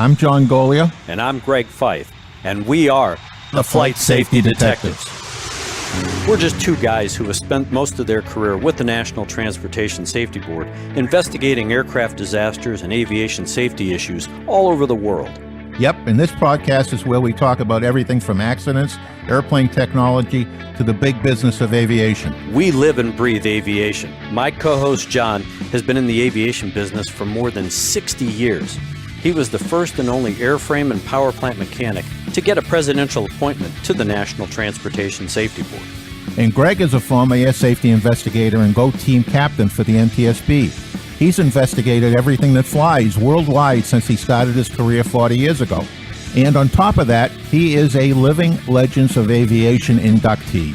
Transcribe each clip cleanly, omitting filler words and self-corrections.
I'm John Golia. And I'm Greg Fife. And we are the Flight Safety Detectives. We're just two guys who have spent most of their career with the National Transportation Safety Board investigating aircraft disasters and aviation safety issues all over the world. Yep, and this podcast is where we talk about everything from accidents, airplane technology, to the big business of aviation. We live and breathe aviation. My co-host John has been in the aviation business for more than 60 years. He was the first and only airframe and power plant mechanic to get a presidential appointment to the National Transportation Safety Board. And Greg is a former air safety investigator and GO team captain for the NTSC. He's investigated everything that flies worldwide since he started his career 40 years ago. And on top of that, he is a Living Legends of Aviation inductee.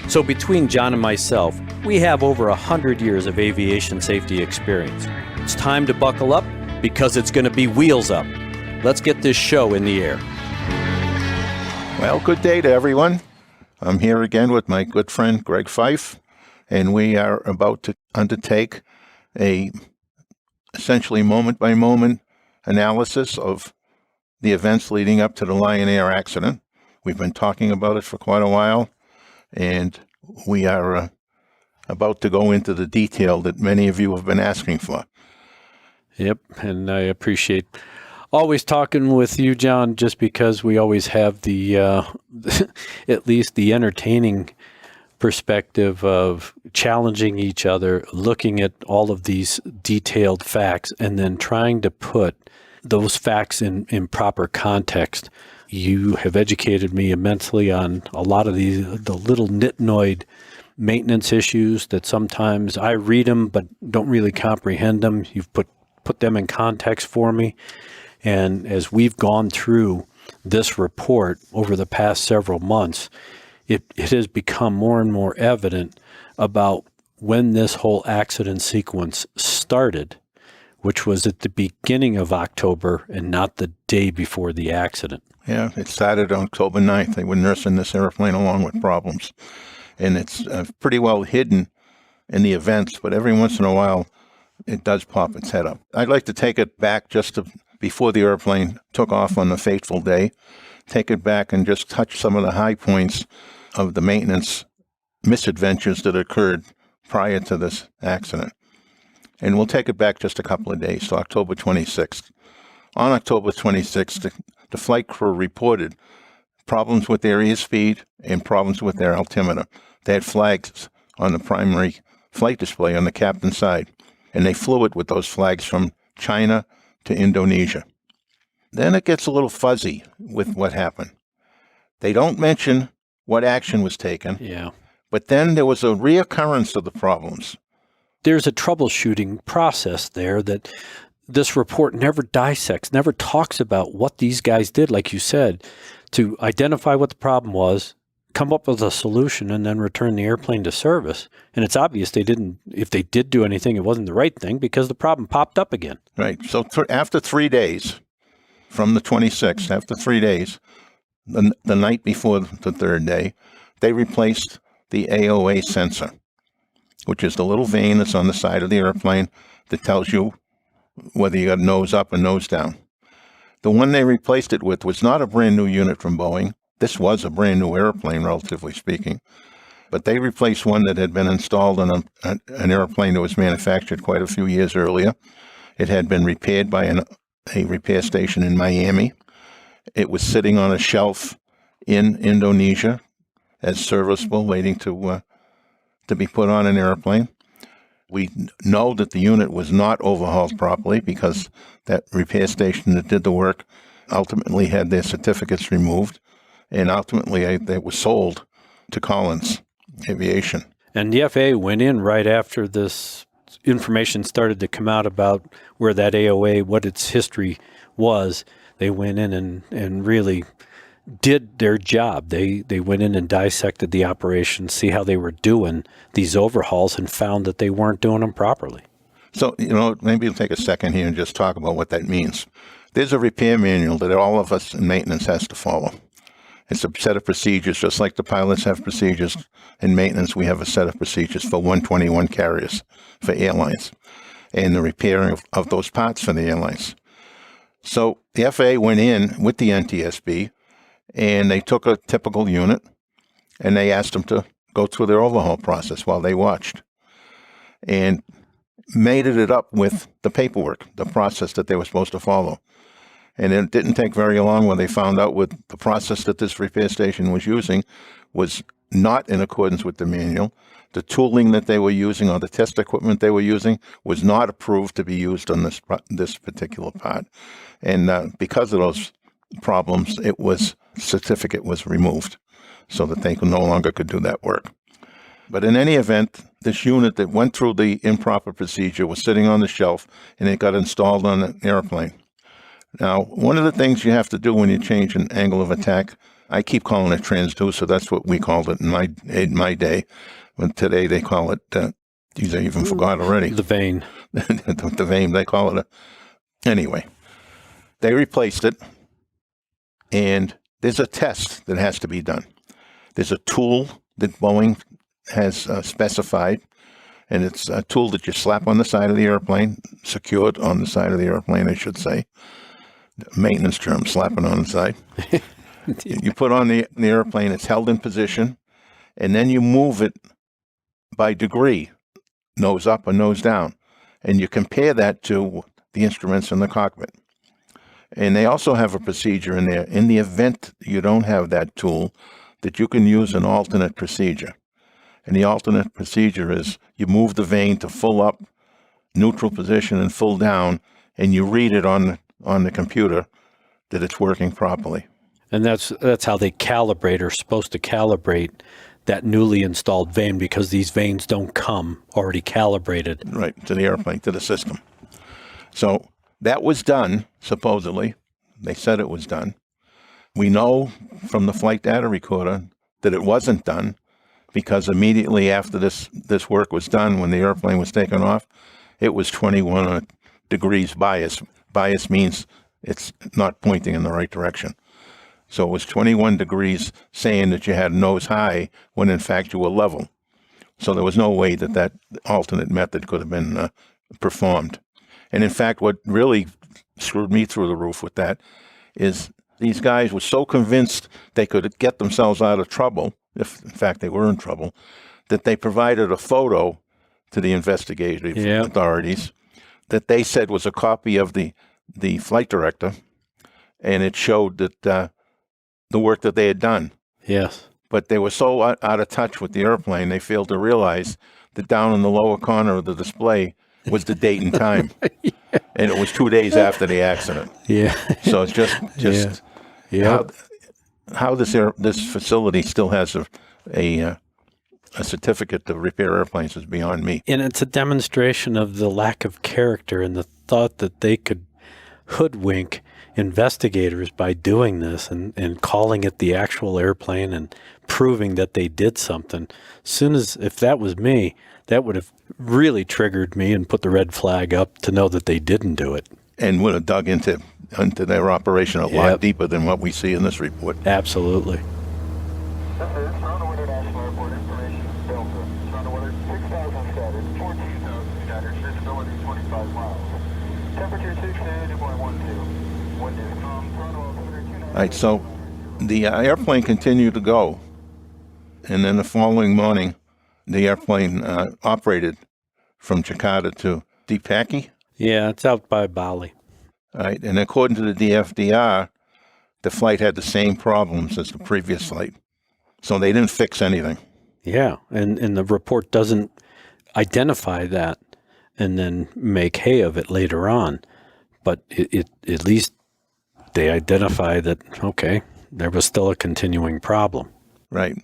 So between John and myself, we have over 100 years of aviation safety experience. It's time to buckle up because it's going to be wheels up. Let's get this show in the air. Well, good day to everyone. I'm here again with my good friend Greg Fife, and we are about to undertake a essentially moment-by-moment analysis of the events leading up to the Lion Air accident. We've been talking about it for quite a while, and we are about to go into the detail that many of you have been asking for. Yep, and I appreciate always talking with you, John, just because we always have the, at least the entertaining perspective of challenging each other, looking at all of these detailed facts, and then trying to put those facts in proper context. You have educated me immensely on a lot of the little nitnoid maintenance issues that sometimes I read them but don't really comprehend them. You've put them in context for me. And as we've gone through this report over the past several months, it has become more and more evident about when this whole accident sequence started, which was at the beginning of October and not the day before the accident. Yeah, it started on October 9th. They were nursing this airplane along with problems. And it's pretty well hidden in the events, but every once in a while, it does pop its head up. I'd like to take it back just to before the airplane took off on the fateful day, take it back and just touch some of the high points of the maintenance misadventures that occurred prior to this accident. And we'll take it back just a couple of days to October 26th. On October 26th, the flight crew reported problems with their airspeed and problems with their altimeter. They had flags on the primary flight display on the captain's side, and they flew it with those flags from China to Indonesia. Then it gets a little fuzzy with what happened. They don't mention what action was taken, but then there was a reoccurrence of the problems. There's a troubleshooting process there that this report never dissects, never talks about what these guys did, like you said, to identify what the problem was, come up with a solution, and then return the airplane to service. And it's obvious they didn't. If they did do anything, it wasn't the right thing because the problem popped up again. Right. So after 3 days, from the 26th, after 3 days, the night before the third day, they replaced the Aoa Sensor, which is the little vane that's on the side of the airplane that tells you whether you got nose up or nose down. The one they replaced it with was not a brand new unit from Boeing. This was a brand new airplane, relatively speaking, but they replaced one that had been installed on an airplane that was manufactured quite a few years earlier. It had been repaired by a repair station in Miami. It was sitting on a shelf in Indonesia as serviceable, waiting to be put on an airplane. We know that the unit was not overhauled properly because that repair station that did the work ultimately had their certificates removed. And ultimately, they were sold to Collins Aviation. And the FAA went in right after this information started to come out about where that AOA, what its history was. They went in and really did their job. They went in and dissected the operation, see how they were doing these overhauls, and found that they weren't doing them properly. So, maybe we'll take a second here and just talk about what that means. There's a repair manual that all of us in maintenance has to follow. It's a set of procedures, just like the pilots have procedures. In maintenance, we have a set of procedures for 121 carriers for airlines and the repairing of those parts for the airlines. So the FAA went in with the NTSB, and they took a typical unit, and they asked them to go through their overhaul process while they watched, and mated it up with the paperwork, the process that they were supposed to follow. And it didn't take very long when they found out what the process that this repair station was using was not in accordance with the manual. The tooling that they were using or the test equipment they were using was not approved to be used on this particular part. And because of those problems, certificate was removed so that they no longer could do that work. But in any event, this unit that went through the improper procedure was sitting on the shelf, and it got installed on an airplane. Now, one of the things you have to do when you change an angle of attack, I keep calling it transducer. That's what we called it in my day. But today they call it, geez, I even forgot already. The vane. The vane, they call it. Anyway, they replaced it, and there's a test that has to be done. There's a tool that Boeing has specified, and it's a tool that you slap on the side of the airplane, secured on the side of the airplane, I should say. Maintenance term, slapping on the side. You put on the airplane, it's held in position, and then you move it by degree, nose up or nose down, and you compare that to the instruments in the cockpit. And they also have a procedure in there, in the event you don't have that tool, that you can use an alternate procedure. And the alternate procedure is you move the vane to full up, neutral position, and full down, and you read it on the computer that it's working properly. And that's how they calibrate, or supposed to calibrate, that newly installed vane, because these vanes don't come already calibrated. Right, to the airplane, to the system. So that was done, supposedly. They said it was done. We know from the flight data recorder that it wasn't done, because immediately after this work was done, when the airplane was taken off, it was 21 degrees bias. Bias means it's not pointing in the right direction. So it was 21 degrees saying that you had nose high when in fact you were level. So there was no way that alternate method could have been performed. And in fact, what really screwed me through the roof with that is these guys were so convinced they could get themselves out of trouble, if in fact they were in trouble, that they provided a photo to the investigative authorities that they said was a copy of the flight director, and it showed that the work that they had done. Yes. But they were so out of touch with the airplane, they failed to realize that down in the lower corner of the display was the date and time. Yeah. And it was 2 days after the accident. Yeah. So it's just how this facility still has a certificate to repair airplanes is beyond me. And it's a demonstration of the lack of character and the thought that they could hoodwink investigators by doing this and calling it the actual airplane and proving that they did something. If that was me, that would have really triggered me and put the red flag up to know that they didn't do it. And would have dug into their operation a lot deeper than what we see in this report. Absolutely. This is Toronto International Airport information, Delta. Toronto weather 6,000 scattered, 14,000 scattered, visibility 25 miles. Temperature 62.12. Wind is calm, Toronto altimeter 29. All right, so the airplane continued to go, and then the following morning, the airplane operated from Jakarta to Dipaki. Yeah, it's out by Bali. All right, and according to the DFDR, the flight had the same problems as the previous flight. So they didn't fix anything. Yeah, and the report doesn't identify that and then make hay of it later on. But it at least they identify that, okay, there was still a continuing problem. Right.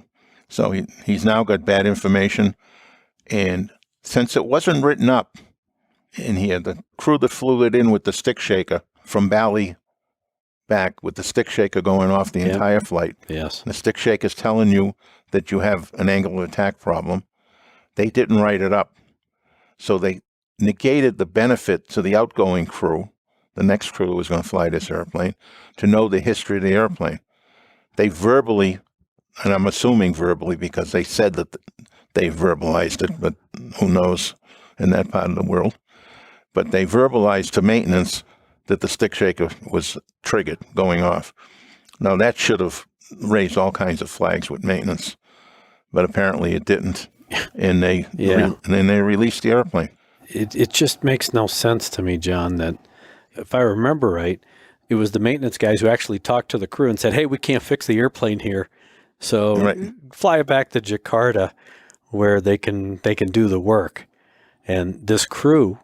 So he's now got bad information. And since it wasn't written up, and he had the crew that flew it in with the stick shaker from Bali back with the stick shaker going off the entire flight. Yes. The stick shaker is telling you that you have an angle of attack problem. They didn't write it up. So they negated the benefit to the outgoing crew, the next crew who was going to fly this airplane, to know the history of the airplane. They verbally, and I'm assuming verbally because they said that they verbalized it, but who knows in that part of the world. But they verbalized to maintenance that the stick shaker was triggered going off. Now, that should have raised all kinds of flags with maintenance, but apparently it didn't. And then they released the airplane. It just makes no sense to me, John, that if I remember right, it was the maintenance guys who actually talked to the crew and said, hey, we can't fix the airplane here. So fly it back to Jakarta where they can do the work. And this crew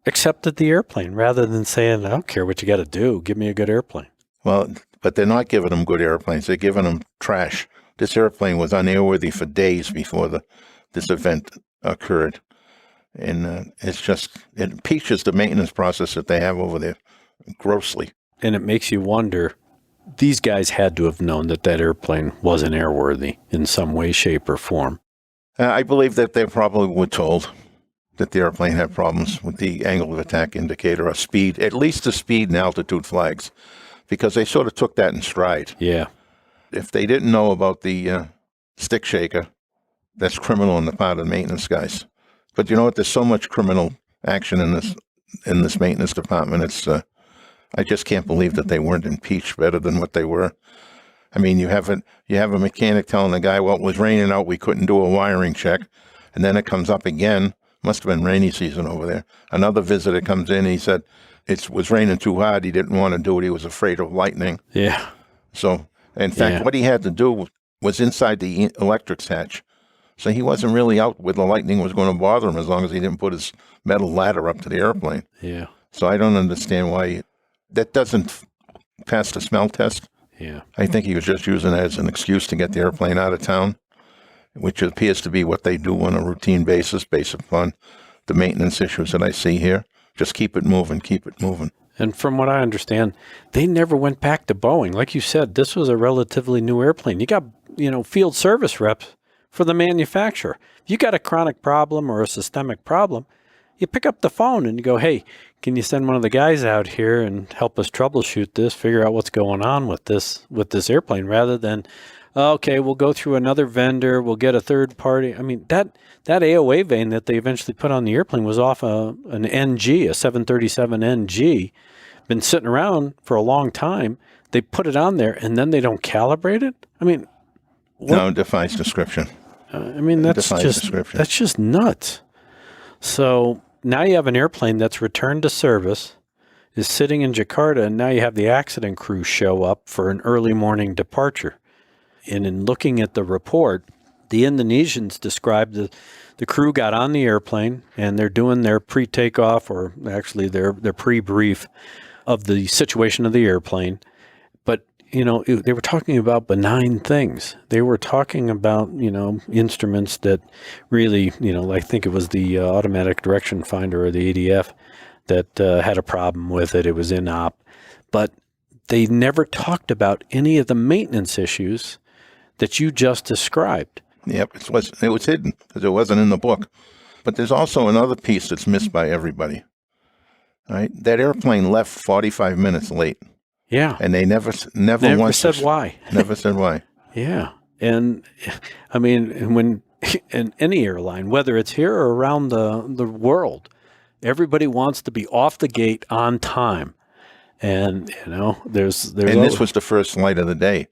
accepted the airplane rather than saying, I don't care what you got to do. Give me a good airplane. Well, but they're not giving them good airplanes. They're giving them trash. This airplane was unairworthy for days before this event occurred. And it impeaches the maintenance process that they have over there grossly. And it makes you wonder, these guys had to have known that airplane wasn't airworthy in some way, shape, or form. I believe that they probably were told that the airplane had problems with the angle of attack indicator or speed, at least the speed and altitude flags, because they sort of took that in stride. Yeah. If they didn't know about the stick shaker, that's criminal on the part of the maintenance guys. But you know what? There's so much criminal action in this maintenance department. It's I just can't believe that they weren't impeached better than what they were. I mean, you have a mechanic telling the guy, well, it was raining out, we couldn't do a wiring check, and then it comes up again. Must have been rainy season over there. Another visitor comes in, he said it was raining too hard, he didn't want to do it, he was afraid of lightning. Yeah. So, in fact, what he had to do was inside the electrics hatch. So he wasn't really out where the lightning was going to bother him as long as he didn't put his metal ladder up to the airplane. Yeah. So I don't understand why that doesn't pass the smell test. Yeah. I think he was just using it as an excuse to get the airplane out of town, which appears to be what they do on a routine basis based upon the maintenance issues that I see here. Just keep it moving, keep it moving. And from what I understand, they never went back to Boeing. Like you said, this was a relatively new airplane. You got, field service reps for the manufacturer. If you got a chronic problem or a systemic problem, you pick up the phone and you go, hey, can you send one of the guys out here and help us troubleshoot this, figure out what's going on with this airplane, rather than, okay, we'll go through another vendor, we'll get a third party. I mean, that AOA vane that they eventually put on the airplane was off an NG, a 737 NG, been sitting around for a long time. They put it on there and then they don't calibrate it? I mean, no, it defies description. That's just nuts. So now you have an airplane that's returned to service, is sitting in Jakarta, and now you have the accident crew show up for an early morning departure. And in looking at the report, the Indonesians described the crew got on the airplane and they're doing their pre-takeoff, or actually their pre-brief of the situation of the airplane. But, they were talking about benign things. They were talking about, instruments that really, I think it was the automatic direction finder or the ADF that had a problem with it. It was in op. But they never talked about any of the maintenance issues that you just described. Yep, it was hidden because it wasn't in the book. But there's also another piece that's missed by everybody. Right? That airplane left 45 minutes late. Yeah. And they never once said why. Never said why. Yeah. And I mean, when in any airline, whether it's here or around the world, everybody wants to be off the gate on time. And, there's this was the first flight of the day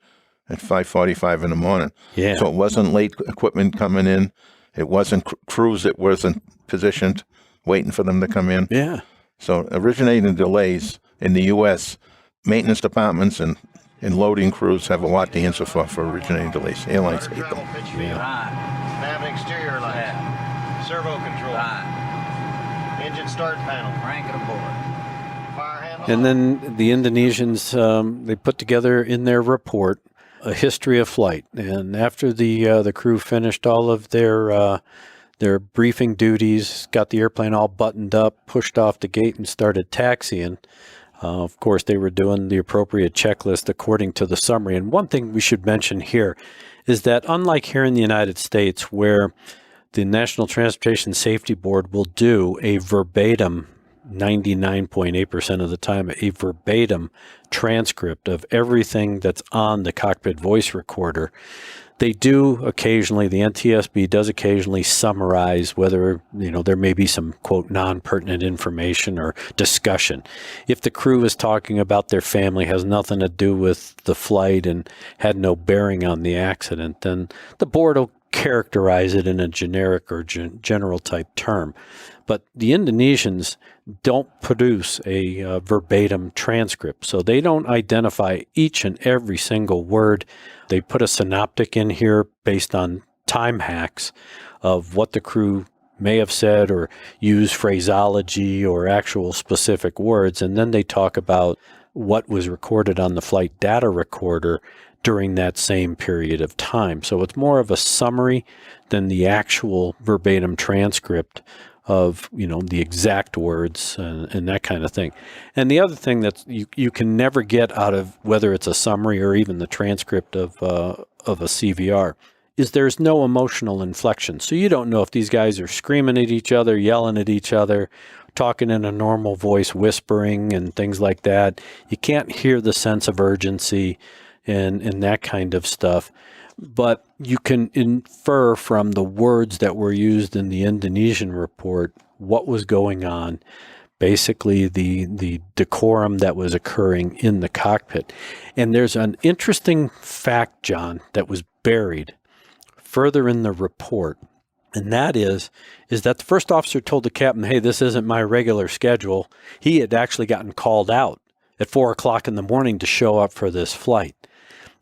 at 5:45 in the morning. Yeah. So it wasn't late equipment coming in. It wasn't crews that wasn't positioned waiting for them to come in. Yeah. So originating delays in the U.S., maintenance departments and loading crews have a lot to answer for originating delays. Airlines hate them. Right. Nav and exterior lights. Servo control. Right. Engine start panel. Crank it aboard. Fire handle. And then the Indonesians, they put together in their report a history of flight. And after the crew finished all of their briefing duties, got the airplane all buttoned up, pushed off the gate, and started taxiing. Of course, they were doing the appropriate checklist according to the summary. And one thing we should mention here is that unlike here in the United States, where the National Transportation Safety Board will do a verbatim, 99.8% of the time, a verbatim transcript of everything that's on the cockpit voice recorder, They do occasionally, the NTSB does occasionally summarize whether, there may be some, quote, non-pertinent information or discussion. If the crew is talking about their family, has nothing to do with the flight and had no bearing on the accident, then the board will characterize it in a generic or general type term. But the Indonesians don't produce a verbatim transcript, so they don't identify each and every single word. They put a synoptic in here based on time hacks of what the crew may have said or use phraseology or actual specific words, and then they talk about what was recorded on the flight data recorder during that same period of time. So it's more of a summary than the actual verbatim transcript of, the exact words and that kind of thing. And the other thing that you can never get out of whether it's a summary or even the transcript of a CVR is there's no emotional inflection. So you don't know if these guys are screaming at each other, yelling at each other, talking in a normal voice, whispering and things like that. You can't hear the sense of urgency and that kind of stuff. But you can infer from the words that were used in the Indonesian report what was going on, basically the decorum that was occurring in the cockpit. And there's an interesting fact, John, that was buried further in the report, and that is that the first officer told the captain, hey, this isn't my regular schedule. He had actually gotten called out at 4 o'clock in the morning to show up for this flight.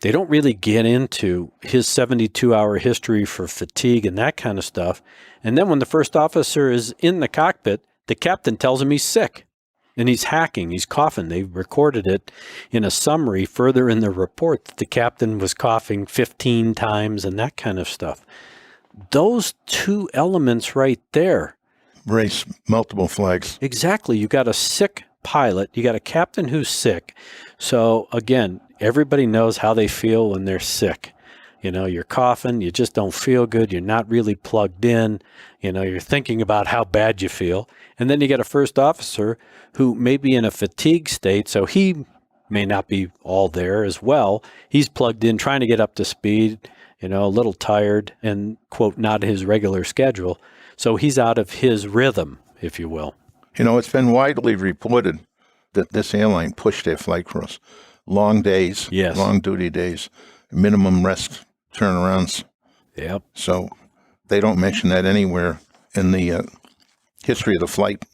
They don't really get into his 72-hour history for fatigue and that kind of stuff. And then when the first officer is in the cockpit, the captain tells him he's sick and he's hacking, he's coughing. They recorded it in a summary further in the report that the captain was coughing 15 times and that kind of stuff. Those two elements right there. Raise multiple flags. Exactly. You got a sick pilot. You got a captain who's sick. So again, everybody knows how they feel when they're sick. You're coughing, you just don't feel good, you're not really plugged in, you're thinking about how bad you feel. And then you get a first officer who may be in a fatigue state, so he may not be all there as well. He's plugged in, trying to get up to speed, a little tired and, quote, not his regular schedule. So he's out of his rhythm, if you will. It's been widely reported that this airline pushed their flight crews. Long days, yes. Long duty days, minimum rest turnarounds. Yep. So they don't mention that anywhere in the history of the flight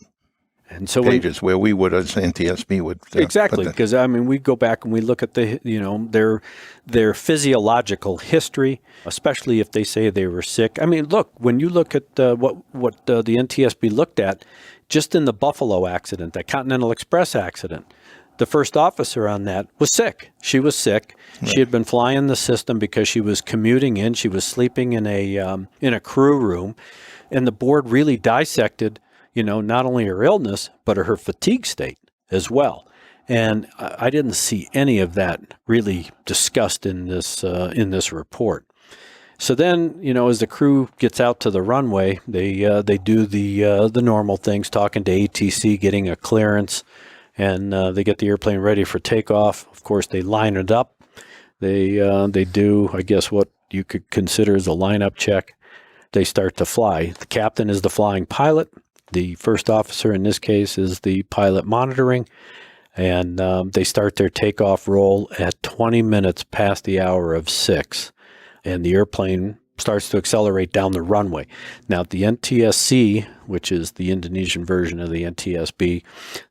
and so pages where we would, as NTSB would. Exactly, because we go back and we look at their physiological history, especially if they say they were sick. Look, when you look at what the NTSB looked at, just in the Buffalo accident, that Continental Express accident, the first officer on that was sick. She was sick. Right. She had been flying the system because she was commuting in. She was sleeping in a crew room, and the board really dissected, not only her illness but her fatigue state as well. And I didn't see any of that really discussed in this report. So then, as the crew gets out to the runway, they do the normal things, talking to ATC, getting a clearance. And they get the airplane ready for takeoff. Of course, they line it up. They do, I guess, what you could consider as a lineup check. They start to fly. The captain is the flying pilot. The first officer in this case is the pilot monitoring. And they start their takeoff roll at 20 minutes past the hour of 6. And the airplane starts to accelerate down the runway. Now, the NTSC, which is the Indonesian version of the NTSB,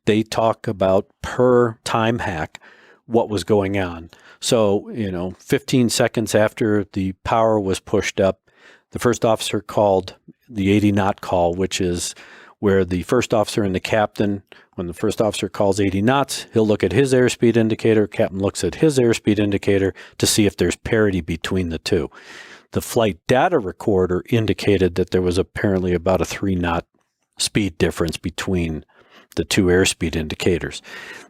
they talk about per time hack what was going on. So, 15 seconds after the power was pushed up, the first officer called the 80 knot call, which is where the first officer and the captain, when the first officer calls 80 knots, he'll look at his airspeed indicator, captain looks at his airspeed indicator to see if there's parity between the two. The flight data recorder indicated that there was apparently about a 3-knot speed difference between the two airspeed indicators.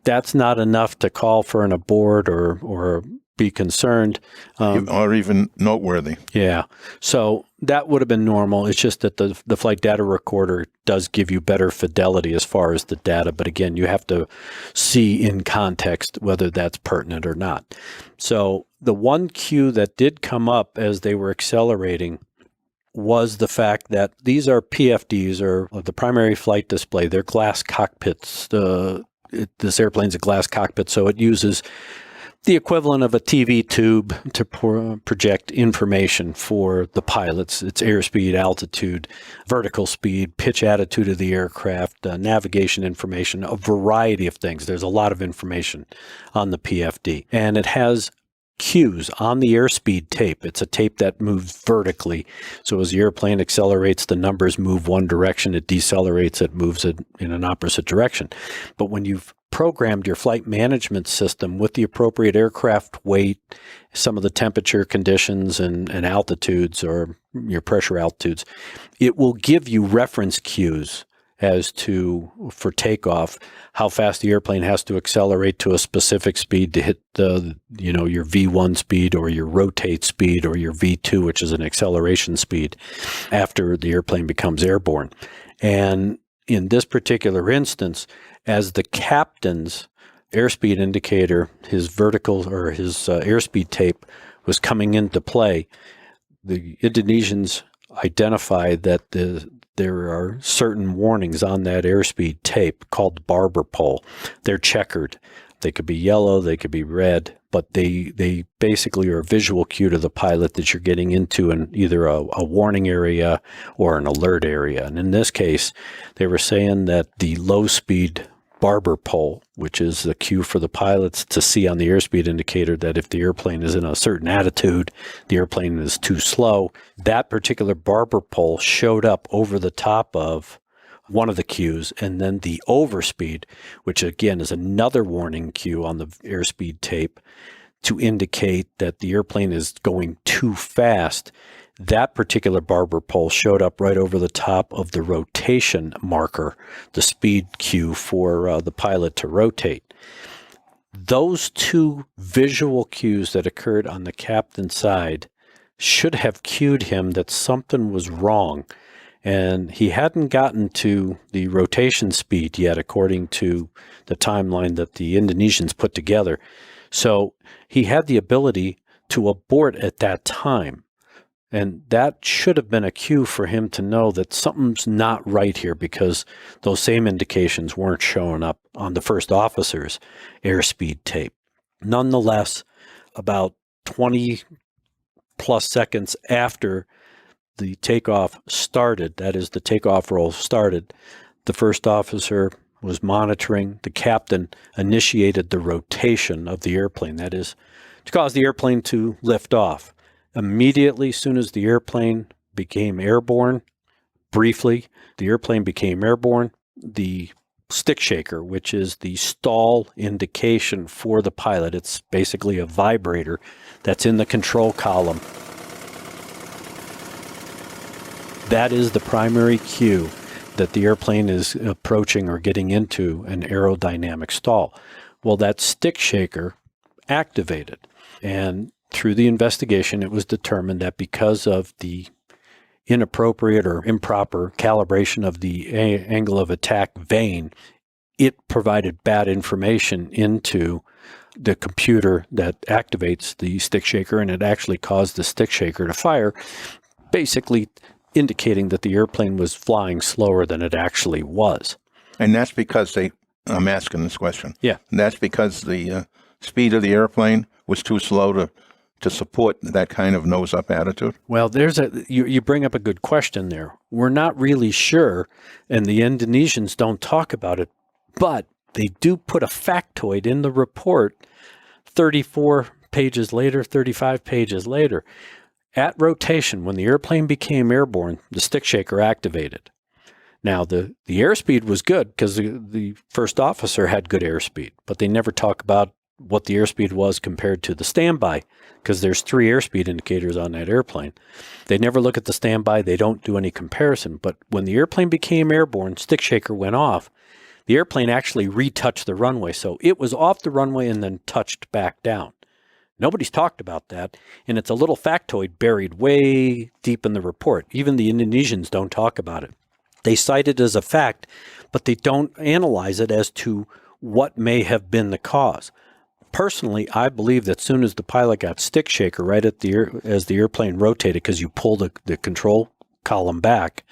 That's not enough to call for an abort or be concerned. Or even noteworthy. Yeah. So that would have been normal. It's just that the flight data recorder does give you better fidelity as far as the data. But again, you have to see in context whether that's pertinent or not. So the one cue that did come up as they were accelerating was the fact that these are PFDs, or the primary flight display. They're glass cockpits. This airplane's a glass cockpit, so it uses the equivalent of a TV tube to project information for the pilots. It's airspeed, altitude, vertical speed, pitch attitude of the aircraft, navigation information, a variety of things. There's a lot of information on the PFD. And it has cues on the airspeed tape. It's a tape that moves vertically. So as the airplane accelerates, the numbers move one direction. It decelerates, it moves it in an opposite direction. But when you've programmed your flight management system with the appropriate aircraft weight, some of the temperature conditions and altitudes, or your pressure altitudes, it will give you reference cues as to, for takeoff, how fast the airplane has to accelerate to a specific speed to hit your V1 speed, or your rotate speed, or your V2, which is an acceleration speed, after the airplane becomes airborne. And in this particular instance, as the captain's airspeed indicator, his vertical or his airspeed tape was coming into play, the Indonesians identified that there are certain warnings on that airspeed tape called barber pole. They're checkered. They could be yellow, they could be red, but they basically are a visual cue to the pilot that you're getting into either a warning area or an alert area. And in this case, they were saying that the low speed barber pole, which is the cue for the pilots to see on the airspeed indicator that if the airplane is in a certain attitude, the airplane is too slow. That particular barber pole showed up over the top of one of the cues, and then the overspeed, which again is another warning cue on the airspeed tape to indicate that the airplane is going too fast. That particular barber pole showed up right over the top of the rotation marker, the speed cue for the pilot to rotate. Those two visual cues that occurred on the captain's side should have cued him that something was wrong. And he hadn't gotten to the rotation speed yet, according to the timeline that the Indonesians put together. So he had the ability to abort at that time. And that should have been a cue for him to know that something's not right here, because those same indications weren't showing up on the first officer's airspeed tape. Nonetheless, about 20 plus seconds after the takeoff started, that is, the takeoff roll started, the first officer was monitoring. The captain initiated the rotation of the airplane, that is, to cause the airplane to lift off. Immediately, as soon as the airplane became airborne, briefly, the airplane became airborne, the stick shaker, which is the stall indication for the pilot, it's basically a vibrator that's in the control column. That is the primary cue that the airplane is approaching or getting into an aerodynamic stall. Well, that stick shaker activated, and through the investigation, it was determined that because of the inappropriate or improper calibration of the angle of attack vane, it provided bad information into the computer that activates the stick shaker, and it actually caused the stick shaker to fire, basically indicating that the airplane was flying slower than it actually was. And that's because I'm asking this question. Yeah. And that's because the speed of the airplane was too slow to support that kind of nose-up attitude? Well, you bring up a good question there. We're not really sure, and the Indonesians don't talk about it, but they do put a factoid in the report 34 pages later, 35 pages later. At rotation, when the airplane became airborne, the stick shaker activated. Now, the airspeed was good because the first officer had good airspeed, but they never talk about what the airspeed was compared to the standby, because there's 3 airspeed indicators on that airplane. They never look at the standby. They don't do any comparison. But when the airplane became airborne, stick shaker went off. The airplane actually retouched the runway. So it was off the runway and then touched back down. Nobody's talked about that, and it's a little factoid buried way deep in the report. Even the Indonesians don't talk about it. They cite it as a fact, but they don't analyze it as to what may have been the cause. Personally, I believe that soon as the pilot got stick shaker right at as the airplane rotated, because you pull the control column back,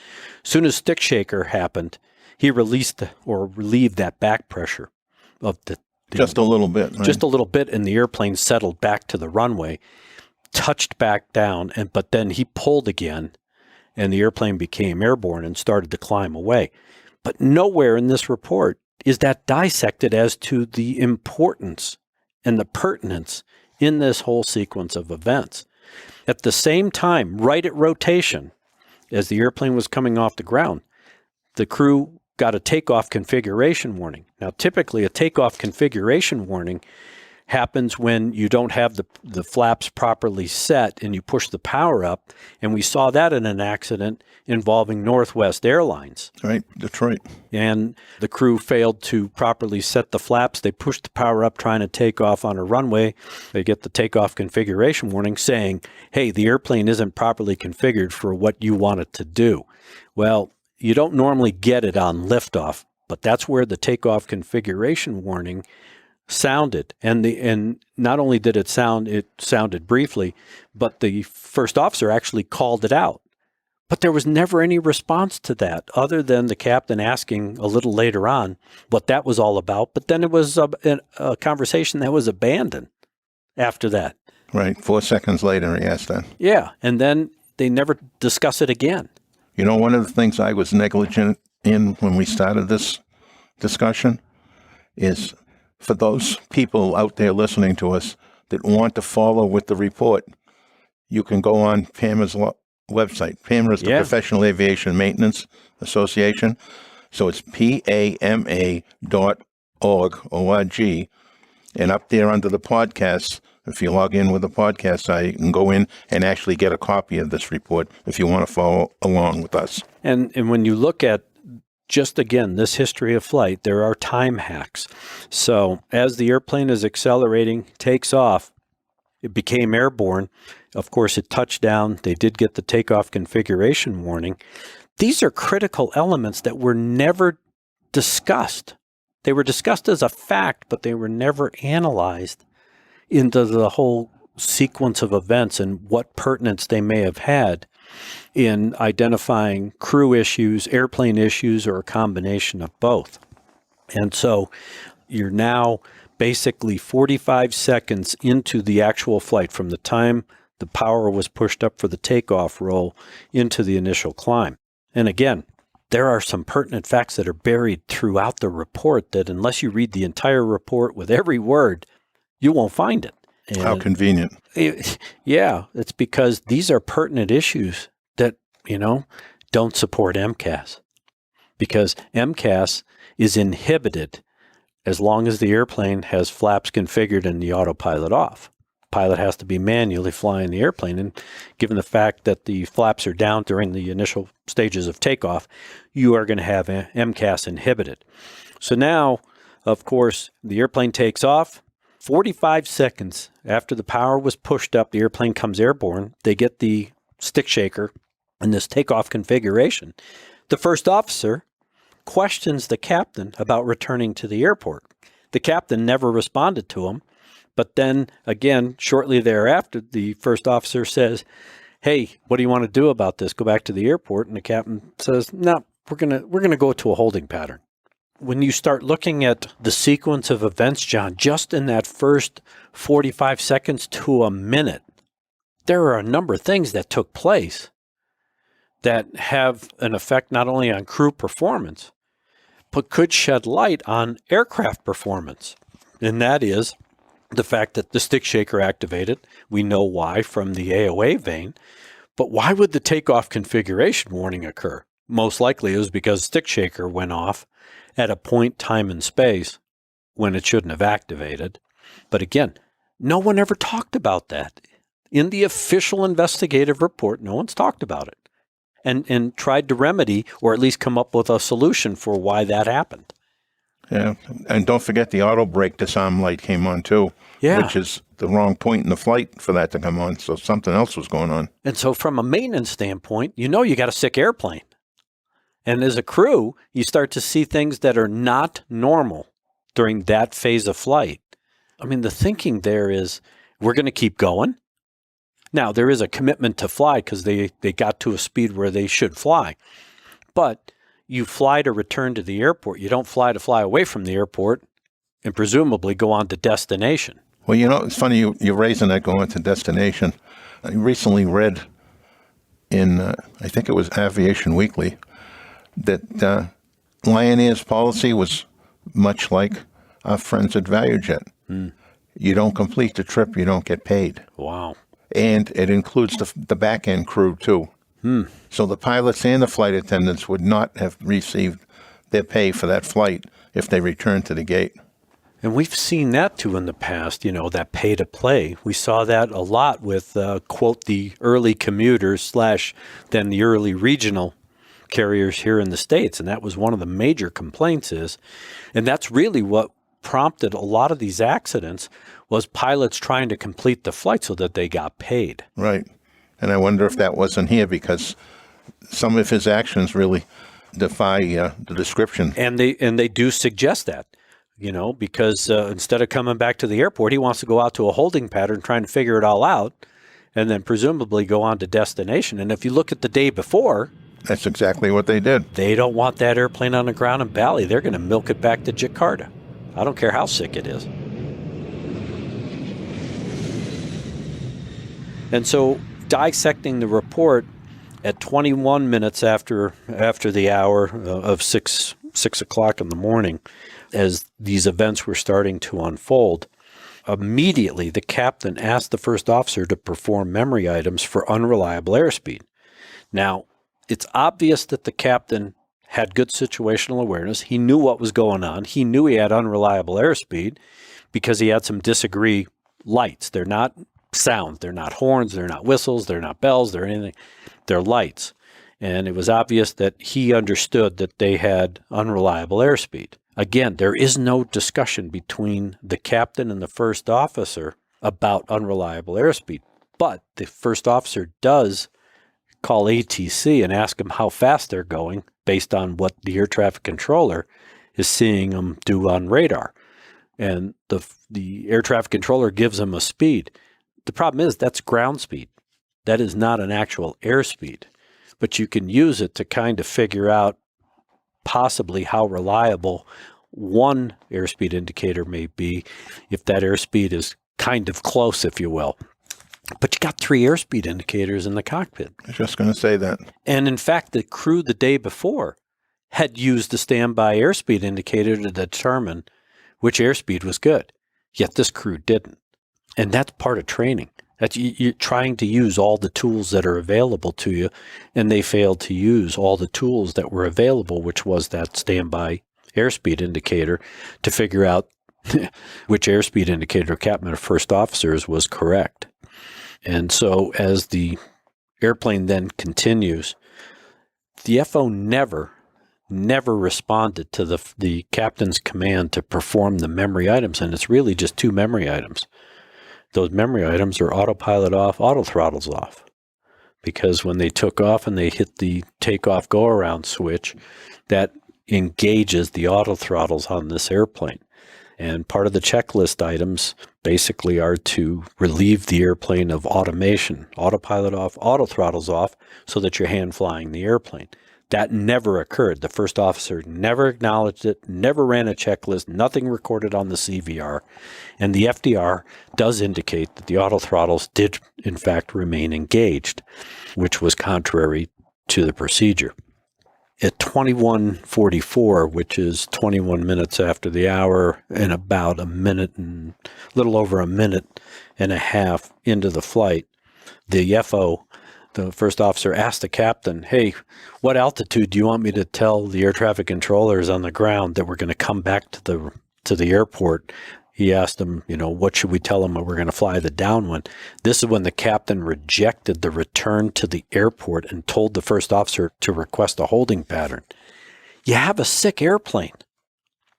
soon as stick shaker happened, he released or relieved that back pressure of just a little bit, right? Just a little bit, and the airplane settled back to the runway, touched back down, but then he pulled again, and the airplane became airborne and started to climb away. But nowhere in this report is that dissected as to the importance and the pertinence in this whole sequence of events. At the same time, right at rotation, as the airplane was coming off the ground, the crew got a takeoff configuration warning. Now, typically a takeoff configuration warning happens when you don't have the flaps properly set and you push the power up. And we saw that in an accident involving Northwest Airlines. Right, Detroit. And the crew failed to properly set the flaps. They pushed the power up trying to take off on a runway. They get the takeoff configuration warning saying, hey, the airplane isn't properly configured for what you want it to do. Well, you don't normally get it on liftoff, but that's where the takeoff configuration warning sounded. And not only did it sounded briefly, but the first officer actually called it out. But there was never any response to that other than the captain asking a little later on what that was all about. But then it was a conversation that was abandoned after that. Right. 4 seconds later, he asked that. Yeah. And then they never discuss it again. You know, one of the things I was negligent in when we started this discussion is for those people out there listening to us that want to follow with the report, you can go on PAMA's website. PAMA is the Professional Aviation Maintenance Association. So it's PAMA.org, and up there under the podcasts, if you log in with the podcast site, you can go in and actually get a copy of this report if you want to follow along with us. And when you look at just, again, this history of flight, there are time hacks. So as the airplane is accelerating, takes off, it became airborne. Of course, it touched down. They did get the takeoff configuration warning. These are critical elements that were never discussed. They were discussed as a fact, but they were never analyzed into the whole sequence of events and what pertinence they may have had in identifying crew issues, airplane issues, or a combination of both. And so you're now basically 45 seconds into the actual flight from the time the power was pushed up for the takeoff roll into the initial climb. And again, there are some pertinent facts that are buried throughout the report that unless you read the entire report with every word, you won't find it. And how convenient. It's because these are pertinent issues that, don't support MCAS. Because MCAS is inhibited as long as the airplane has flaps configured and the autopilot off. Pilot has to be manually flying the airplane, and given the fact that the flaps are down during the initial stages of takeoff, you are going to have MCAS inhibited. So now, of course, the airplane takes off. 45 seconds after the power was pushed up, the airplane comes airborne. They get the stick shaker and this takeoff configuration. The first officer questions the captain about returning to the airport. The captain never responded to him. But then again, shortly thereafter, the first officer says, hey, what do you want to do about this? Go back to the airport. And the captain says, no, we're going to go to a holding pattern. When you start looking at the sequence of events, John, just in that first 45 seconds to a minute, there are a number of things that took place that have an effect not only on crew performance, but could shed light on aircraft performance. And that is the fact that the stick shaker activated. We know why from the AOA vein, but why would the takeoff configuration warning occur? Most likely it was because stick shaker went off at a point, time, and space when it shouldn't have activated. But again, no one ever talked about that. In the official investigative report, no one's talked about it and tried to remedy or at least come up with a solution for why that happened. Yeah, and don't forget the auto brake disarm light came on too. Yeah. Which is the wrong point in the flight for that to come on. So something else was going on. And so from a maintenance standpoint, you got a sick airplane. And as a crew, you start to see things that are not normal during that phase of flight. I mean, the thinking there is we're going to keep going. Now, there is a commitment to fly because they got to a speed where they should fly. But you fly to return to the airport. You don't fly to fly away from the airport and presumably go on to destination. Well, it's funny you're raising that going to destination. I recently read in, I think it was Aviation Weekly, that Lion Air's policy was much like our friends at ValueJet. You don't complete the trip, you don't get paid. Wow. And it includes the back-end crew, too. So the pilots and the flight attendants would not have received their pay for that flight if they returned to the gate. And we've seen that, too, in the past, that pay to play. We saw that a lot with, quote, the early commuters / then the early regional carriers here in the States. And that was one of the major complaints and that's really what prompted a lot of these accidents was pilots trying to complete the flight so that they got paid. Right. And I wonder if that wasn't here because some of his actions really defy the description. And they do suggest that, because instead of coming back to the airport, he wants to go out to a holding pattern trying to figure it all out and then presumably go on to destination. And if you look at the day before, that's exactly what they did. They don't want that airplane on the ground in Bali. They're going to milk it back to Jakarta. I don't care how sick it is. And so dissecting the report at 21 minutes after the hour of 6 o'clock in the morning, as these events were starting to unfold, immediately the captain asked the first officer to perform memory items for unreliable airspeed. Now, it's obvious that the captain had good situational awareness. He knew what was going on. He knew he had unreliable airspeed because he had some disagree lights. They're not sounds. They're not horns. They're not whistles. They're not bells. They're anything. They're lights. And it was obvious that he understood that they had unreliable airspeed. Again, there is no discussion between the captain and the first officer about unreliable airspeed. But the first officer does call ATC and ask them how fast they're going based on what the air traffic controller is seeing them do on radar. And the air traffic controller gives them a speed. The problem is that's ground speed. That is not an actual airspeed. But you can use it to kind of figure out possibly how reliable one airspeed indicator may be if that airspeed is kind of close, if you will. But you got 3 airspeed indicators in the cockpit. I was just going to say that. And in fact, the crew the day before had used the standby airspeed indicator to determine which airspeed was good. Yet this crew didn't. And that's part of training. That's you're trying to use all the tools that are available to you, and they failed to use all the tools that were available, which was that standby airspeed indicator, to figure out which airspeed indicator captain or first officers was correct. And so as the airplane then continues, the FO never responded to the captain's command to perform the memory items, and it's really just 2 memory items. Those memory items are autopilot off, auto throttles off, because when they took off and they hit the takeoff go-around switch, that engages the auto throttles on this airplane. And part of the checklist items basically are to relieve the airplane of automation, autopilot off, auto throttles off, so that you're hand flying the airplane. That never occurred. The first officer never acknowledged it, never ran a checklist, nothing recorded on the CVR. And the FDR does indicate that the auto throttles did, in fact, remain engaged, which was contrary to the procedure. At 21:44, which is 21 minutes after the hour and about little over a minute and a half into the flight, the FO, the first officer, asked the captain, "Hey, what altitude do you want me to tell the air traffic controllers on the ground that we're going to come back to the airport?" He asked them, what should we tell them when we're going to fly the downwind? This is when the captain rejected the return to the airport and told the first officer to request a holding pattern. You have a sick airplane.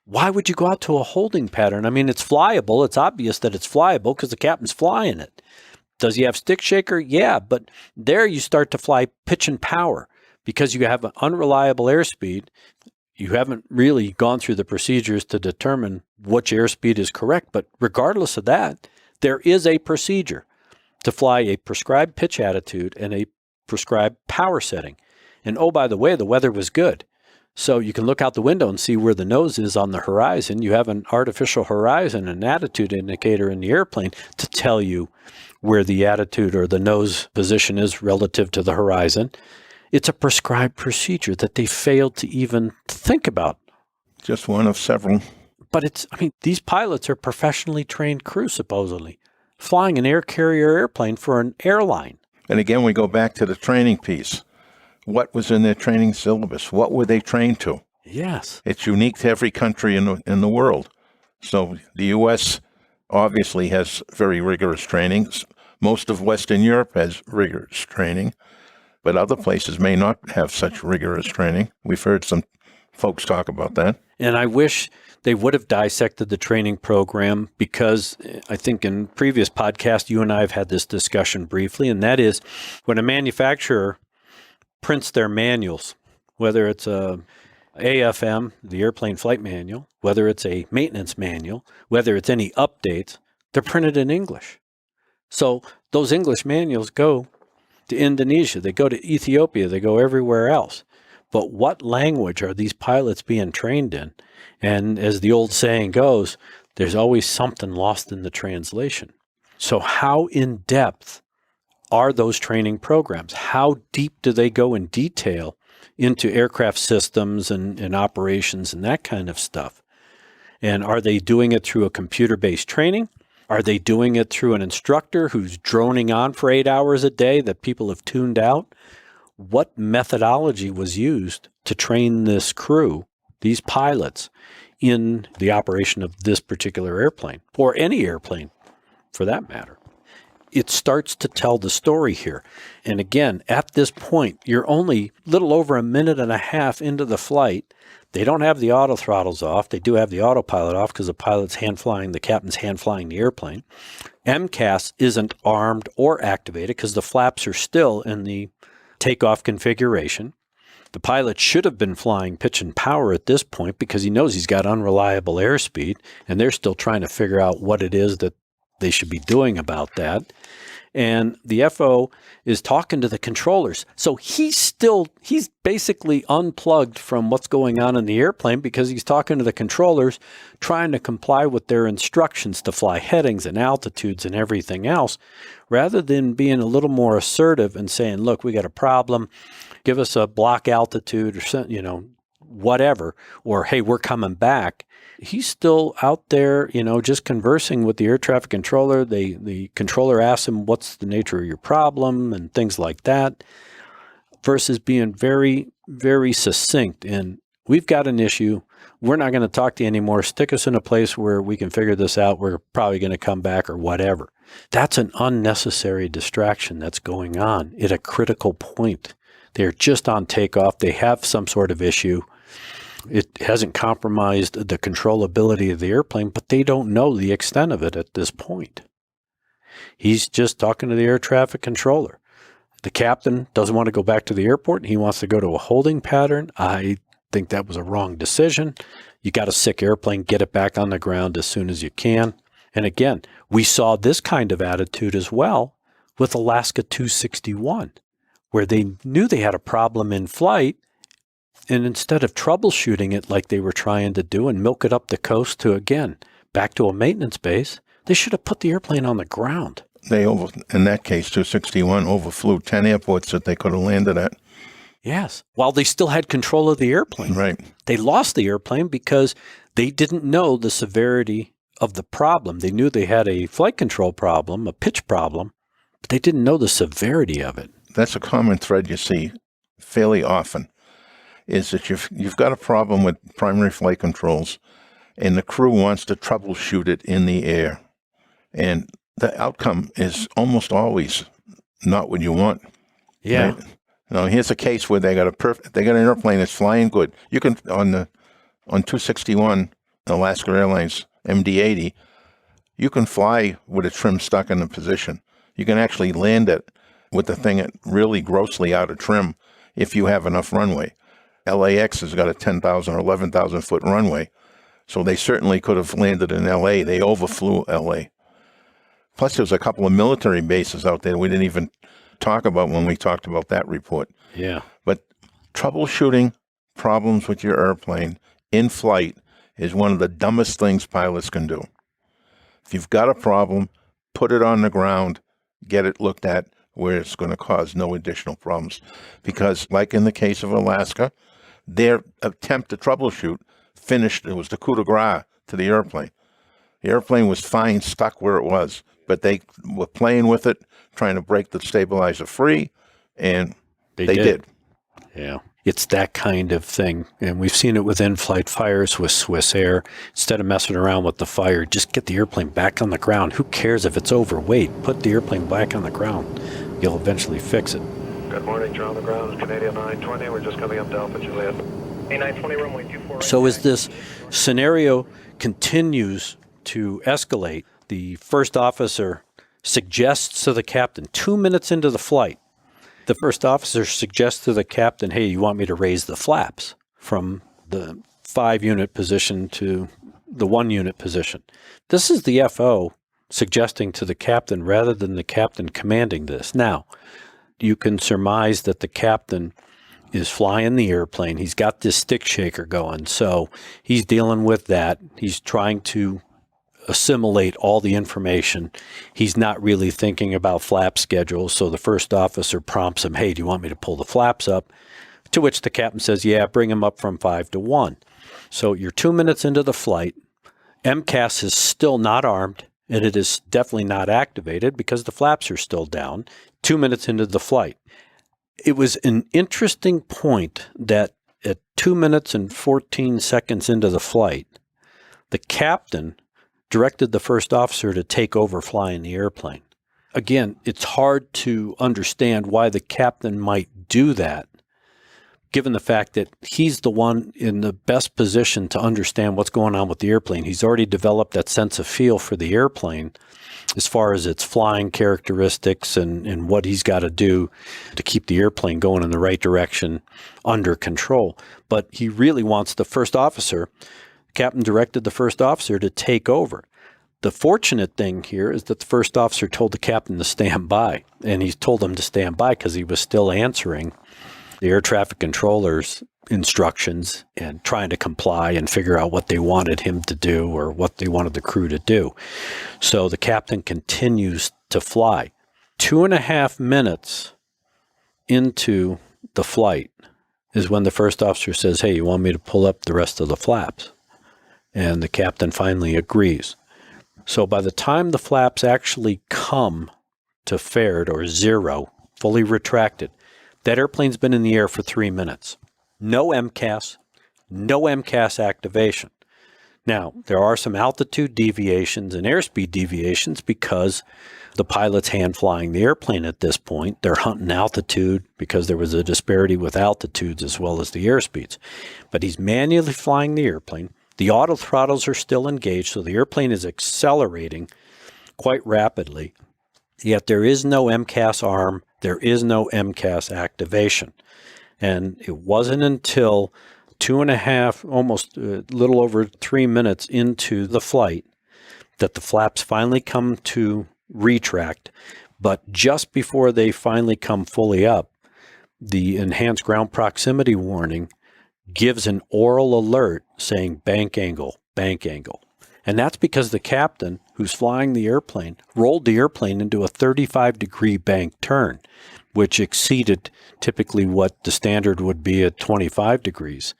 Why would you go out to a holding pattern? I mean, it's flyable. It's obvious that it's flyable because the captain's flying it. Does he have stick shaker? Yeah, but there you start to fly pitch and power because you have an unreliable airspeed. You haven't really gone through the procedures to determine which airspeed is correct. But regardless of that, there is a procedure to fly a prescribed pitch attitude and a prescribed power setting. And oh, by the way, the weather was good. So you can look out the window and see where the nose is on the horizon. You have an artificial horizon, an attitude indicator in the airplane to tell you where the attitude or the nose position is relative to the horizon. It's a prescribed procedure that they failed to even think about. Just one of several. But these pilots are professionally trained crew, supposedly, flying an air carrier airplane for an airline. And again, we go back to the training piece. What was in their training syllabus? What were they trained to? Yes. It's unique to every country in the world. So the U.S. obviously has very rigorous training. Most of Western Europe has rigorous training, but other places may not have such rigorous training. We've heard some folks talk about that. And I wish they would have dissected the training program because I think in previous podcasts, you and I have had this discussion briefly, and that is when a manufacturer prints their manuals, whether it's a AFM, the airplane flight manual, whether it's a maintenance manual, whether it's any updates, they're printed in English. So those English manuals go to Indonesia, they go to Ethiopia, they go everywhere else. But what language are these pilots being trained in? And as the old saying goes, there's always something lost in the translation. So how in depth are those training programs? How deep do they go in detail into aircraft systems and operations and that kind of stuff? And are they doing it through a computer-based training? Are they doing it through an instructor who's droning on for 8 hours a day that people have tuned out? What methodology was used to train this crew, these pilots, in the operation of this particular airplane, or any airplane for that matter? It starts to tell the story here. And again, at this point, you're only a little over a minute and a half into the flight. They don't have the auto throttles off. They do have the autopilot off because the pilot's hand flying, the captain's hand flying the airplane. MCAS isn't armed or activated because the flaps are still in the takeoff configuration. The pilot should have been flying pitch and power at this point because he knows he's got unreliable airspeed, and they're still trying to figure out what it is that they should be doing about that. And the FO is talking to the controllers. So he's basically unplugged from what's going on in the airplane because he's talking to the controllers, trying to comply with their instructions to fly headings and altitudes and everything else, rather than being a little more assertive and saying, look, we got a problem, give us a block altitude or whatever, or hey, we're coming back. He's still out there, just conversing with the air traffic controller. The controller asks him, what's the nature of your problem and things like that, versus being very, very succinct. And we've got an issue. We're not going to talk to you anymore. Stick us in a place where we can figure this out. We're probably going to come back or whatever. That's an unnecessary distraction that's going on at a critical point. They're just on takeoff. They have some sort of issue. It hasn't compromised the controllability of the airplane, but they don't know the extent of it at this point. He's just talking to the air traffic controller. The captain doesn't want to go back to the airport. He wants to go to a holding pattern. I think that was a wrong decision. You got a sick airplane, get it back on the ground as soon as you can. And again, we saw this kind of attitude as well with Alaska 261, where they knew they had a problem in flight. And instead of troubleshooting it like they were trying to do and milk it up the coast to, again, back to a maintenance base, they should have put the airplane on the ground. In that case, 261 overflew 10 airports that they could have landed at. Yes, while they still had control of the airplane. Right. They lost the airplane because they didn't know the severity of the problem. They knew they had a flight control problem, a pitch problem, but they didn't know the severity of it. That's a common thread you see fairly often, is that you've got a problem with primary flight controls, and the crew wants to troubleshoot it in the air. And the outcome is almost always not what you want. Yeah. Right? Here's a case where they got an airplane that's flying good. You can on 261, Alaska Airlines MD-80, you can fly with a trim stuck in a position. You can actually land it with the thing really grossly out of trim if you have enough runway. LAX has got a 10,000 or 11,000 foot runway, so they certainly could have landed in LA. They overflew LA. Plus, there's a couple of military bases out there we didn't even talk about when we talked about that report. Yeah. But troubleshooting problems with your airplane in flight is one of the dumbest things pilots can do. If you've got a problem, put it on the ground, get it looked at where it's going to cause no additional problems. Because like in the case of Alaska, their attempt to troubleshoot finished, it was the coup de grace to the airplane. The airplane was fine, stuck where it was, but they were playing with it, trying to break the stabilizer free, and they did. Yeah. It's that kind of thing. And we've seen it with in-flight fires with Swiss Air. Instead of messing around with the fire, just get the airplane back on the ground. Who cares if it's overweight? Put the airplane back on the ground. You'll eventually fix it. Good morning, you're on the ground. Canadian 920. We're just coming up to Alpha Juliet. A920, runway 24. So as this scenario continues to escalate, the first officer suggests to the captain, 2 minutes into the flight, the first officer suggests to the captain, hey, you want me to raise the flaps from the 5-unit position to the 1-unit position. This is the FO suggesting to the captain rather than the captain commanding this. Now, you can surmise that the captain is flying the airplane. He's got this stick shaker going, so he's dealing with that. He's trying to assimilate all the information. He's not really thinking about flap schedules, so the first officer prompts him, hey, do you want me to pull the flaps up? To which the captain says, yeah, bring them up from 5 to 1. So you're 2 minutes into the flight. MCAS is still not armed, and it is definitely not activated because the flaps are still down. 2 minutes into the flight. It was an interesting point that at 2 minutes and 14 seconds into the flight, the captain directed the first officer to take over flying the airplane. Again, it's hard to understand why the captain might do that, given the fact that he's the one in the best position to understand what's going on with the airplane. He's already developed that sense of feel for the airplane as far as its flying characteristics and what he's got to do to keep the airplane going in the right direction under control. But he really wants the first officer. Captain directed the first officer to take over. The fortunate thing here is that the first officer told the captain to stand by, and he told him to stand by because he was still answering the air traffic controller's instructions and trying to comply and figure out what they wanted him to do or what they wanted the crew to do. So the captain continues to fly. 2.5 minutes into the flight is when the first officer says, hey, you want me to pull up the rest of the flaps? And the captain finally agrees. So by the time the flaps actually come to faired or 0, fully retracted, that airplane's been in the air for 3 minutes. No MCAS, no MCAS activation. Now, there are some altitude deviations and airspeed deviations because the pilot's hand flying the airplane at this point. They're hunting altitude because there was a disparity with altitudes as well as the airspeeds. But he's manually flying the airplane. The auto throttles are still engaged, so the airplane is accelerating quite rapidly. Yet there is no MCAS arm, there is no MCAS activation. And it wasn't until 2.5, almost a little over 3 minutes into the flight that the flaps finally come to retract. But just before they finally come fully up, the enhanced ground proximity warning gives an oral alert saying bank angle, bank angle. And that's because the captain who's flying the airplane rolled the airplane into a 35-degree bank turn, which exceeded typically what the standard would be at 25 degrees.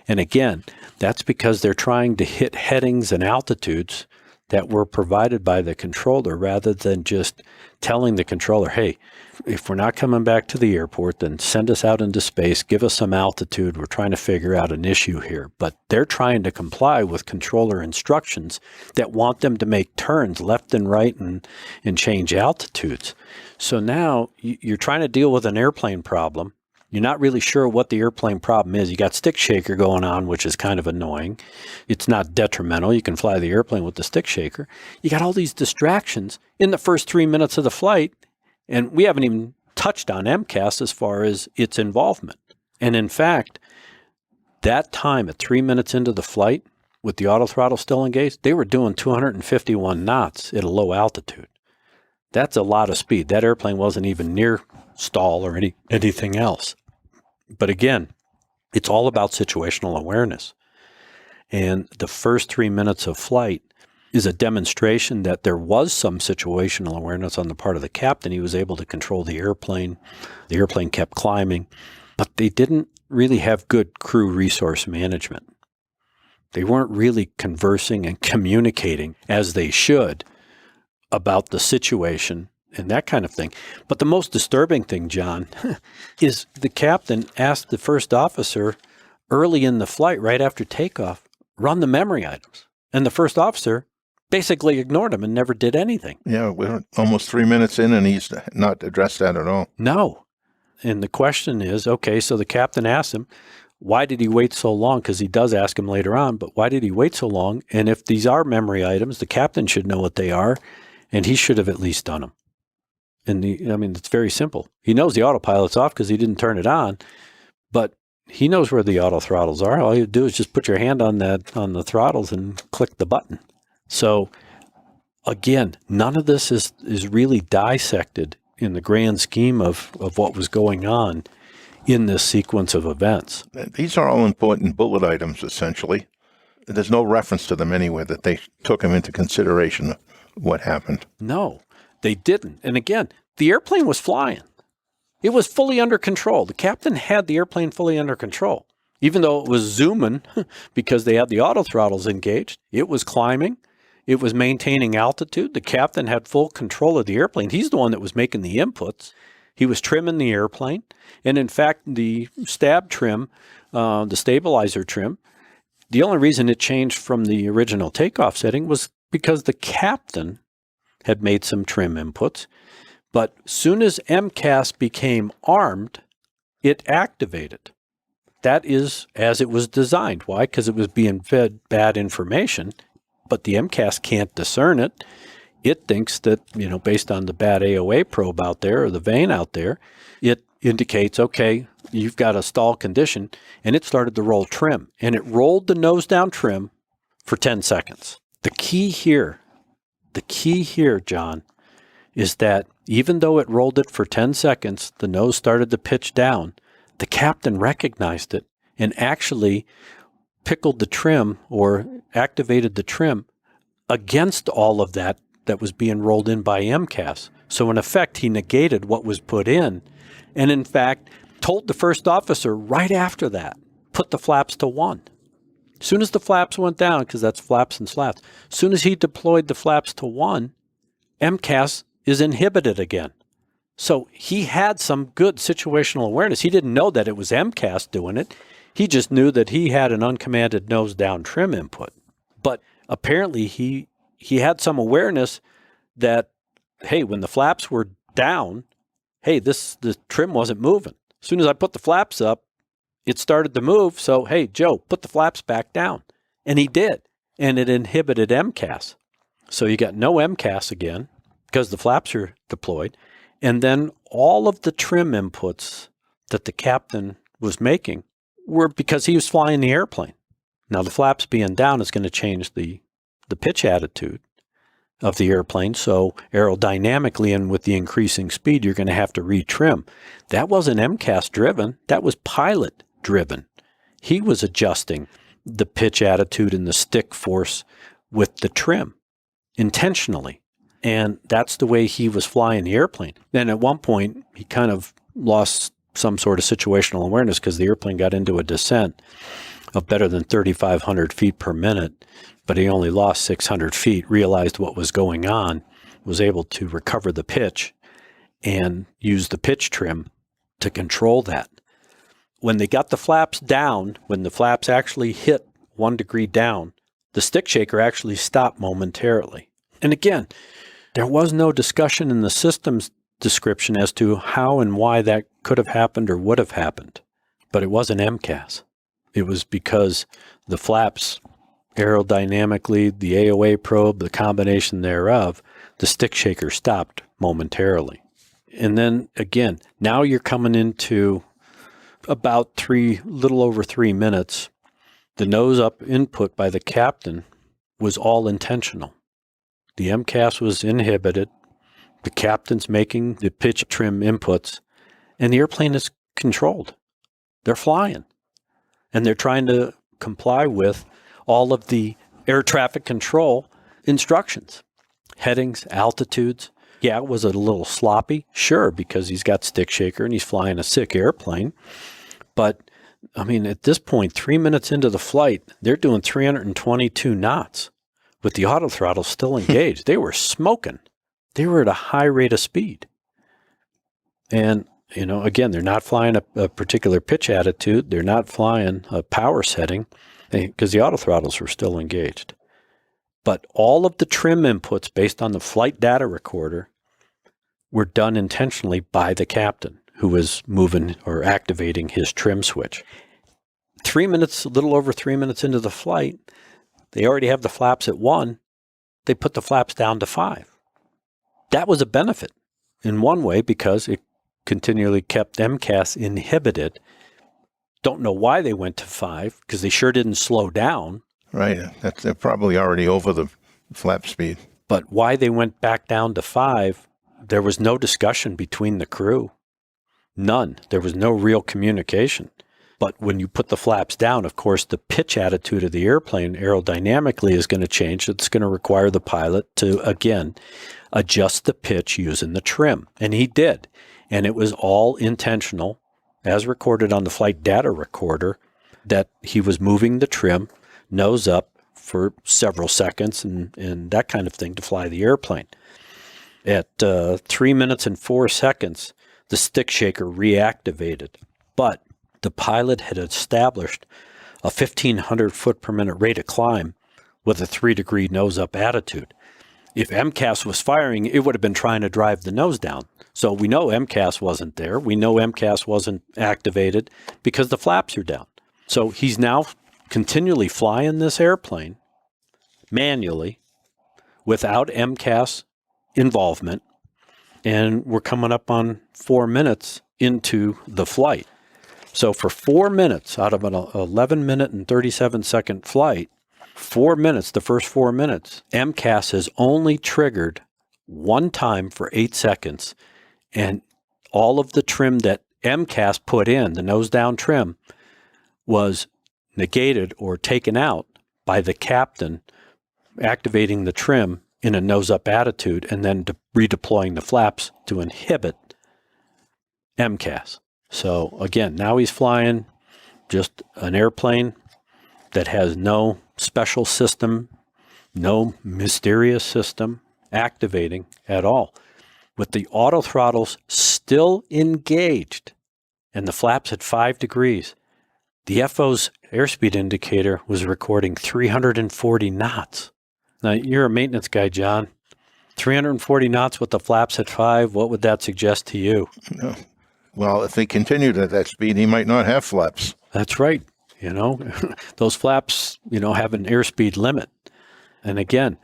And again, that's because they're trying to hit headings and altitudes that were provided by the controller rather than just telling the controller, hey, if we're not coming back to the airport, then send us out into space, give us some altitude. We're trying to figure out an issue here. But they're trying to comply with controller instructions that want them to make turns left and right and change altitudes. So now you're trying to deal with an airplane problem. You're not really sure what the airplane problem is. You got stick shaker going on, which is kind of annoying. It's not detrimental. You can fly the airplane with the stick shaker. You got all these distractions in the first 3 minutes of the flight, and we haven't even touched on MCAS as far as its involvement. And in fact, that time at 3 minutes into the flight, with the autothrottle still engaged, they were doing 251 knots at a low altitude. That's a lot of speed. That airplane wasn't even near stall or anything else. But again, it's all about situational awareness. And the first 3 minutes of flight is a demonstration that there was some situational awareness on the part of the captain. He was able to control the airplane. The airplane kept climbing, but they didn't really have good crew resource management. They weren't really conversing and communicating as they should about the situation and that kind of thing. But the most disturbing thing, John, is the captain asked the first officer early in the flight, right after takeoff, run the memory items. And the first officer basically ignored him and never did anything. Yeah, we're almost 3 minutes in and he's not addressed that at all. No. And the question is, okay, so the captain asked him, why did he wait so long? Because he does ask him later on, but why did he wait so long? And if these are memory items, the captain should know what they are, and he should have at least done them. And it's very simple. He knows the autopilot's off because he didn't turn it on, but he knows where the auto throttles are. All you do is just put your hand on the throttles and click the button. So again, none of this is really dissected in the grand scheme of what was going on in this sequence of events. These are all important bullet items, essentially. There's no reference to them anywhere that they took them into consideration of what happened. No, they didn't. And again, the airplane was flying. It was fully under control. The captain had the airplane fully under control. Even though it was zooming because they had the auto throttles engaged, it was climbing. It was maintaining altitude. The captain had full control of the airplane. He's the one that was making the inputs. He was trimming the airplane. And in fact, the stab trim, the stabilizer trim, the only reason it changed from the original takeoff setting was because the captain had made some trim inputs. But soon as MCAS became armed, it activated. That is as it was designed. Why? Because it was being fed bad information, but the MCAS can't discern it. It thinks that, based on the bad AOA probe out there or the vane out there, it indicates, okay, you've got a stall condition, and it started to roll trim. And it rolled the nose down trim for 10 seconds. The key here, John, is that even though it rolled it for 10 seconds, the nose started to pitch down, the captain recognized it and actually pickled the trim or activated the trim against all of that was being rolled in by MCAS. So in effect, he negated what was put in and in fact told the first officer right after that, put the flaps to 1. As soon as the flaps went down, because that's flaps and slats, as soon as he deployed the flaps to 1, MCAS is inhibited again. So he had some good situational awareness. He didn't know that it was MCAS doing it. He just knew that he had an uncommanded nose down trim input. But apparently he had some awareness that, hey, when the flaps were down, hey, the trim wasn't moving. As soon as I put the flaps up, it started to move. So, hey, Joe, put the flaps back down. And he did. And it inhibited MCAS. So you got no MCAS again because the flaps are deployed. And then all of the trim inputs that the captain was making were because he was flying the airplane. Now, the flaps being down is going to change the pitch attitude of the airplane. So aerodynamically and with the increasing speed, you're going to have to retrim. That wasn't MCAS driven. That was pilot driven. He was adjusting the pitch attitude and the stick force with the trim intentionally. And that's the way he was flying the airplane. Then at one point, he kind of lost some sort of situational awareness because the airplane got into a descent of better than 3,500 feet per minute, but he only lost 600 feet, realized what was going on, was able to recover the pitch and use the pitch trim to control that. When they got the flaps down, when the flaps actually hit 1 degree down, the stick shaker actually stopped momentarily. And again, there was no discussion in the systems description as to how and why that could have happened or would have happened. But it wasn't MCAS. It was because the flaps, aerodynamically, the AOA probe, the combination thereof, the stick shaker stopped momentarily. And then again, now you're coming into about little over 3 minutes. The nose up input by the captain was all intentional. The MCAS was inhibited. The captain's making the pitch trim inputs, and the airplane is controlled. They're flying, and they're trying to comply with all of the air traffic control instructions, headings, altitudes. Yeah, it was a little sloppy, sure, because he's got stick shaker and he's flying a sick airplane. But, I mean, at this point, 3 minutes into the flight, they're doing 322 knots with the autothrottle still engaged. They were smoking. They were at a high rate of speed. And, you know, again, they're not flying a particular pitch attitude. They're not flying a power setting because the autothrottles were still engaged. But all of the trim inputs based on the flight data recorder were done intentionally by the captain who was moving or activating his trim switch. 3 minutes, a little over 3 minutes into the flight, they already have the flaps at 1. They put the flaps down to 5. That was a benefit in one way because it continually kept MCAS inhibited. Don't know why they went to 5 because they sure didn't slow down. Right. They're probably already over the flap speed. But why they went back down to 5, there was no discussion between the crew. None. There was no real communication. But when you put the flaps down, of course, the pitch attitude of the airplane aerodynamically is going to change. It's going to require the pilot to, again, adjust the pitch using the trim. And he did. And it was all intentional, as recorded on the flight data recorder, that he was moving the trim nose up for several seconds and that kind of thing to fly the airplane. At 3 minutes and 4 seconds, the stick shaker reactivated. But the pilot had established a 1,500 foot per minute rate of climb with a 3-degree nose-up attitude. If MCAS was firing, it would have been trying to drive the nose down. So we know MCAS wasn't there. We know MCAS wasn't activated because the flaps are down. So he's now continually flying this airplane manually without MCAS involvement. And we're coming up on 4 minutes into the flight. So for 4 minutes out of an 11-minute and 37-second flight, 4 minutes, the first 4 minutes, MCAS has only triggered one time for 8 seconds. And all of the trim that MCAS put in, the nose-down trim, was negated or taken out by the captain activating the trim in a nose-up attitude and then redeploying the flaps to inhibit MCAS. So again, now he's flying just an airplane that has no special system, no mysterious system activating at all, with the autothrottles still engaged and the flaps at 5 degrees. The FO's airspeed indicator was recording 340 knots. Now, you're a maintenance guy, John. 340 knots with the flaps at 5, what would that suggest to you? No. Well, if he continued at that speed, he might not have flaps. That's right. You know, those flaps, you know, have an airspeed limit. And again,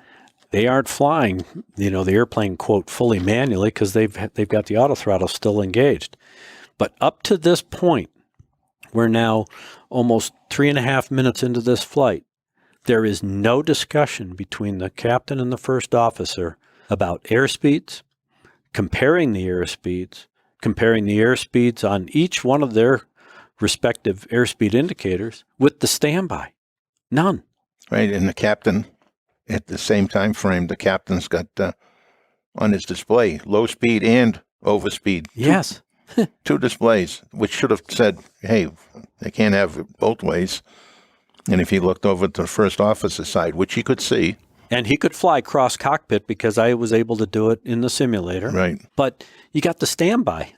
they aren't flying, you know, the airplane, quote, fully manually because they've got the autothrottle still engaged. But up to this point, we're now almost 3.5 minutes into this flight. There is no discussion between the captain and the first officer about airspeeds, comparing the airspeeds on each one of their respective airspeed indicators with the standby. None. Right, and the captain, at the same time frame, the captain's got on his display low speed and overspeed. Yes. Two displays, which should have said, hey, they can't have it both ways. And if he looked over to the first officer's side, which he could see. And he could fly cross cockpit because I was able to do it in the simulator. Right. But you got the standby,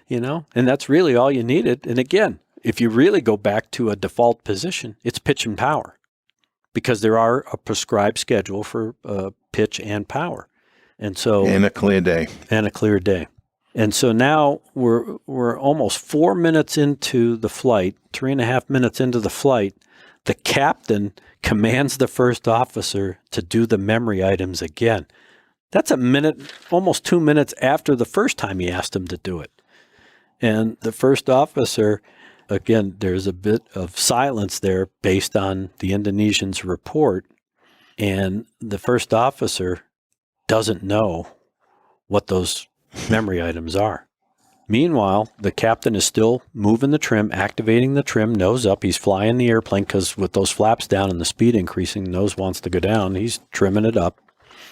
you know, and that's really all you needed. And again, if you really go back to a default position, it's pitch and power because there are a prescribed schedule for pitch and power. And so. And a clear day. And a clear day. And so now we're almost 4 minutes into the flight, 3.5 minutes into the flight. The captain commands the first officer to do the memory items again. That's a minute, almost 2 minutes after the first time he asked him to do it. And the first officer, again, there's a bit of silence there based on the Indonesian's report. And the first officer doesn't know what those memory items are. Meanwhile, the captain is still moving the trim, activating the trim, nose up. He's flying the airplane because with those flaps down and the speed increasing, nose wants to go down. He's trimming it up.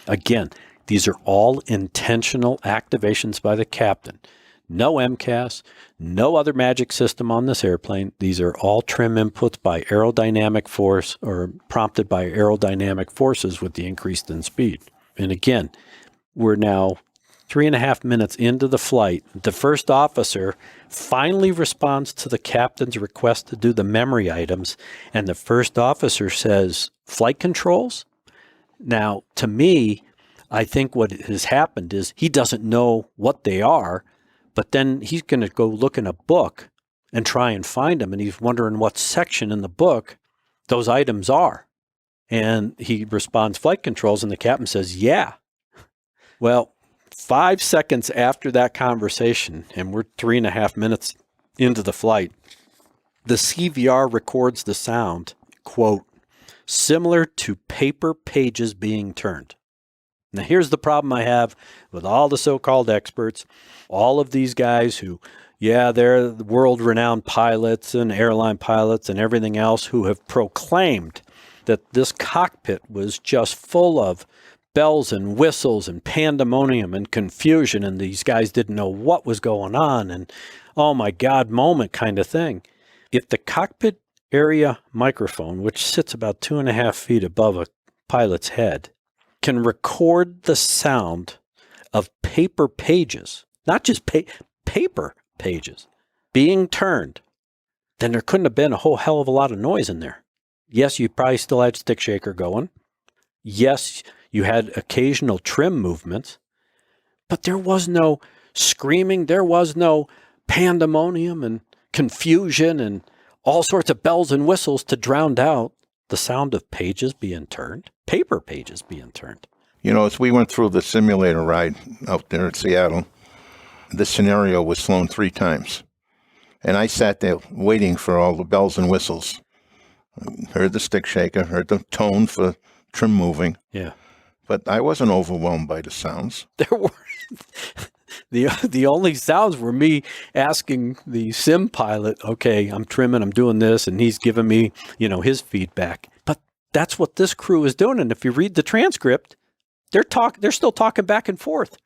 Again, these are all intentional activations by the captain. No MCAS, no other magic system on this airplane. These are all trim inputs by aerodynamic force or prompted by aerodynamic forces with the increase in speed. And again, we're now 3.5 minutes into the flight. The first officer finally responds to the captain's request to do the memory items. And the first officer says, flight controls? Now, to me, I think what has happened is he doesn't know what they are, but then he's going to go look in a book and try and find them. And he's wondering what section in the book those items are. And he responds, flight controls. And the captain says, yeah. Well, 5 seconds after that conversation, and we're 3.5 minutes into the flight, the CVR records the sound, quote, similar to paper pages being turned. Now, here's the problem I have with all the so-called experts, all of these guys who, yeah, they're world-renowned pilots and airline pilots and everything else who have proclaimed that this cockpit was just full of bells and whistles and pandemonium and confusion, and these guys didn't know what was going on, and oh my God moment kind of thing. If the cockpit area microphone, which sits about 2.5 feet above a pilot's head, can record the sound of paper pages, not just paper pages, being turned, then there couldn't have been a whole hell of a lot of noise in there. Yes, you probably still had stick shaker going. Yes, you had occasional trim movements, but there was no screaming. There was no pandemonium and confusion and all sorts of bells and whistles to drown out the sound of pages being turned, paper pages being turned. You know, as we went through the simulator ride out there at Seattle, this scenario was flown 3 times. And I sat there waiting for all the bells and whistles. Heard the stick shaker, heard the tone for trim moving. Yeah. But I wasn't overwhelmed by the sounds. There were the only sounds were me asking the sim pilot, okay, I'm trimming, I'm doing this, and he's giving me, his feedback. But that's what this crew is doing. And if you read the transcript, they're still talking back and forth.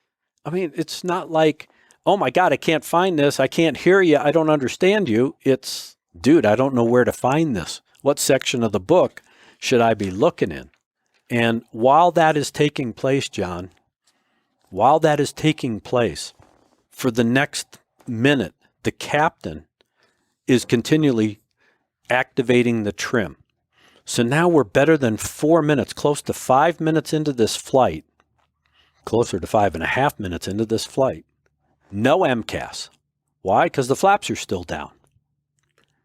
I mean, it's not like, oh my God, I can't find this. I can't hear you. I don't understand you. It's, dude, I don't know where to find this. What section of the book should I be looking in? And while that is taking place, John, for the next minute, the captain is continually activating the trim. So now we're better than 4 minutes, close to 5 minutes into this flight, closer to 5.5 minutes into this flight. No MCAS. Why? Because the flaps are still down.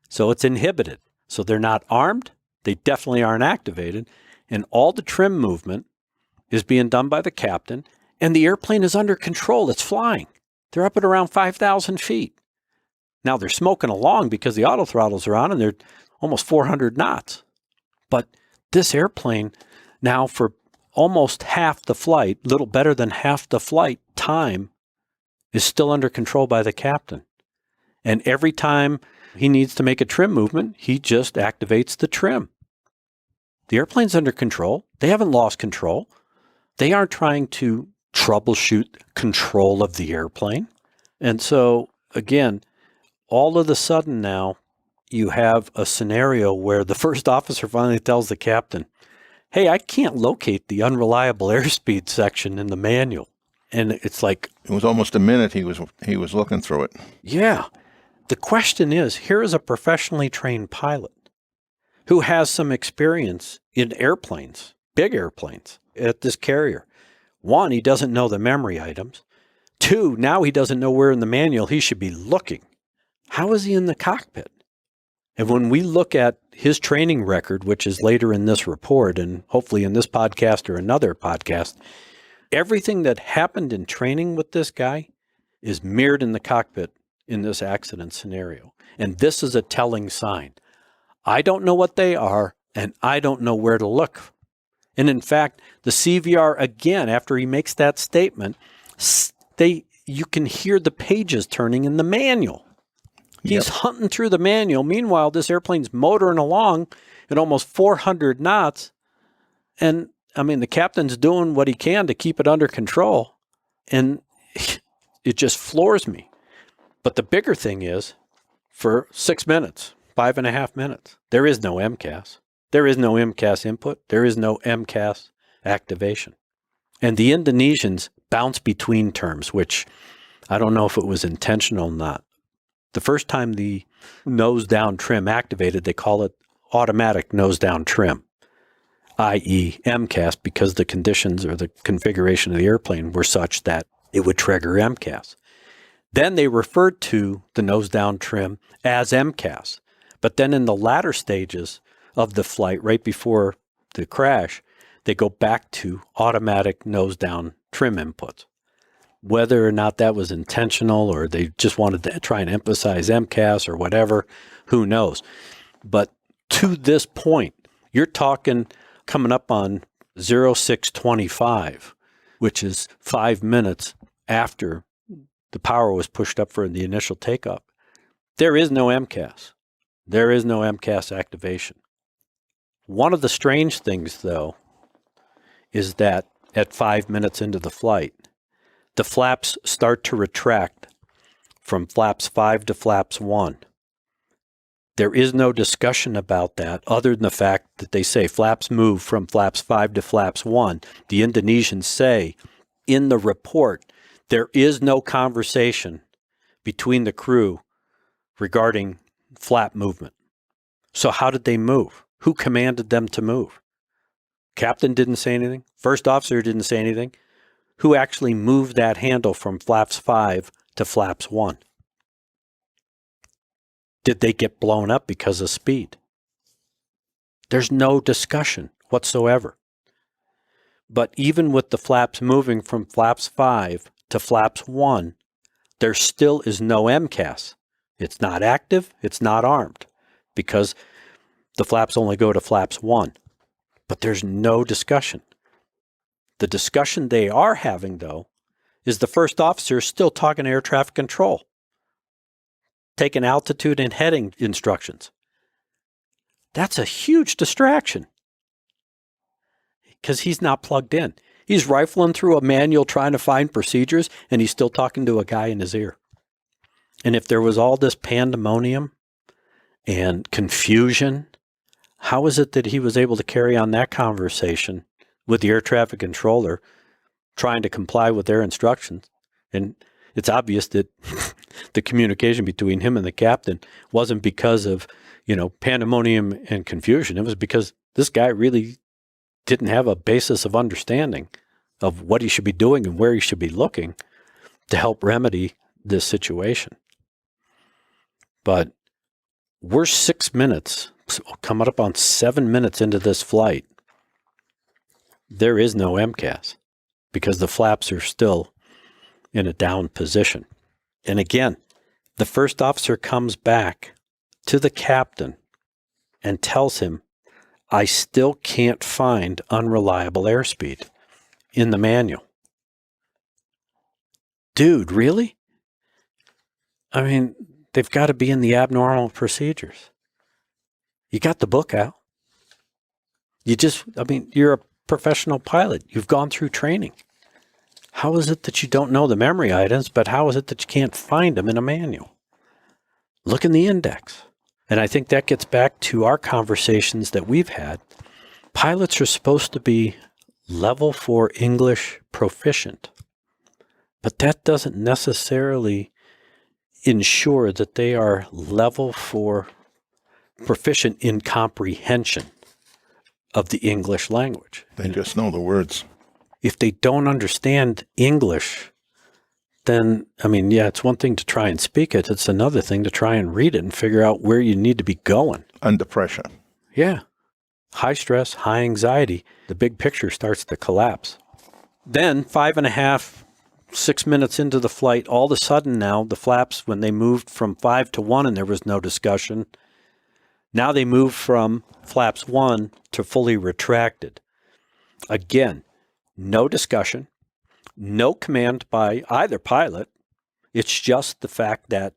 So it's inhibited. So they're not armed. They definitely aren't activated. And all the trim movement is being done by the captain, and the airplane is under control. It's flying. They're up at around 5,000 feet. Now they're smoking along because the auto throttles are on, and they're almost 400 knots. But this airplane now for almost half the flight, little better than half the flight time, is still under control by the captain. And every time he needs to make a trim movement, he just activates the trim. The airplane's under control. They haven't lost control. They aren't trying to troubleshoot control of the airplane. And so, again, all of a sudden now, you have a scenario where the first officer finally tells the captain, hey, I can't locate the unreliable airspeed section in the manual. And it's like... It was almost a minute he was looking through it. Yeah. The question is, here is a professionally trained pilot who has some experience in airplanes, big airplanes, at this carrier. One, he doesn't know the memory items. 2, now he doesn't know where in the manual he should be looking. How is he in the cockpit? And when we look at his training record, which is later in this report and hopefully in this podcast or another podcast, everything that happened in training with this guy is mirrored in the cockpit in this accident scenario. And this is a telling sign. I don't know what they are, and I don't know where to look. And in fact, the CVR, again, after he makes that statement, you can hear the pages turning in the manual. He's hunting through the manual. Meanwhile, this airplane's motoring along at almost 400 knots. And, I mean, the captain's doing what he can to keep it under control. And it just floors me. But the bigger thing is, for 6 minutes, 5.5 minutes, there is no MCAS. There is no MCAS input. There is no MCAS activation. And the Indonesians bounce between terms, which I don't know if it was intentional or not. The first time the nose down trim activated, they call it automatic nose down trim, i.e. MCAS, because the conditions or the configuration of the airplane were such that it would trigger MCAS. Then they referred to the nose down trim as MCAS. But then in the latter stages of the flight, right before the crash, they go back to automatic nose down trim inputs. Whether or not that was intentional or they just wanted to try and emphasize MCAS or whatever, who knows. But to this point, you're talking coming up on 0625, which is 5 minutes after the power was pushed up for the initial takeoff. There is no MCAS. There is no MCAS activation. One of the strange things, though, is that at 5 minutes into the flight, the flaps start to retract from flaps 5 to flaps 1. There is no discussion about that other than the fact that they say flaps move from flaps 5 to flaps 1. The Indonesians say in the report, there is no conversation between the crew regarding flap movement. So how did they move? Who commanded them to move? Captain didn't say anything. First officer didn't say anything. Who actually moved that handle from flaps 5 to flaps 1? Did they get blown up because of speed? There's no discussion whatsoever. But even with the flaps moving from flaps 5 to flaps 1, there still is no MCAS. It's not active, it's not armed, because the flaps only go to flaps 1. But there's no discussion. The discussion they are having, though, is the first officer still talking air traffic control, taking altitude and heading instructions. That's a huge distraction because he's not plugged in. He's rifling through a manual trying to find procedures, and he's still talking to a guy in his ear. And if there was all this pandemonium and confusion, how is it that he was able to carry on that conversation with the air traffic controller trying to comply with their instructions? And it's obvious that the communication between him and the captain wasn't because of, pandemonium and confusion. It was because this guy really didn't have a basis of understanding of what he should be doing and where he should be looking to help remedy this situation. But we're 6 minutes, coming up on 7 minutes into this flight. There is no MCAS because the flaps are still in a down position. And again, the first officer comes back to the captain and tells him, I still can't find unreliable airspeed in the manual. Dude, really? I mean, they've got to be in the abnormal procedures. You got the book out. You're a professional pilot. You've gone through training. How is it that you don't know the memory items, but how is it that you can't find them in a manual? Look in the index. And I think that gets back to our conversations that we've had. Pilots are supposed to be level 4 English proficient, but that doesn't necessarily ensure that they are level 4 proficient in comprehension of the English language. They just know the words. If they don't understand English, then, I mean, yeah, it's one thing to try and speak it. It's another thing to try and read it and figure out where you need to be going. Under pressure. Yeah. High stress, high anxiety, the big picture starts to collapse. Then 5.5, 6 minutes into the flight, all of a sudden now the flaps, when they moved from 5 to 1 and there was no discussion, now they moved from flaps 1 to fully retracted. Again, no discussion, no command by either pilot. It's just the fact that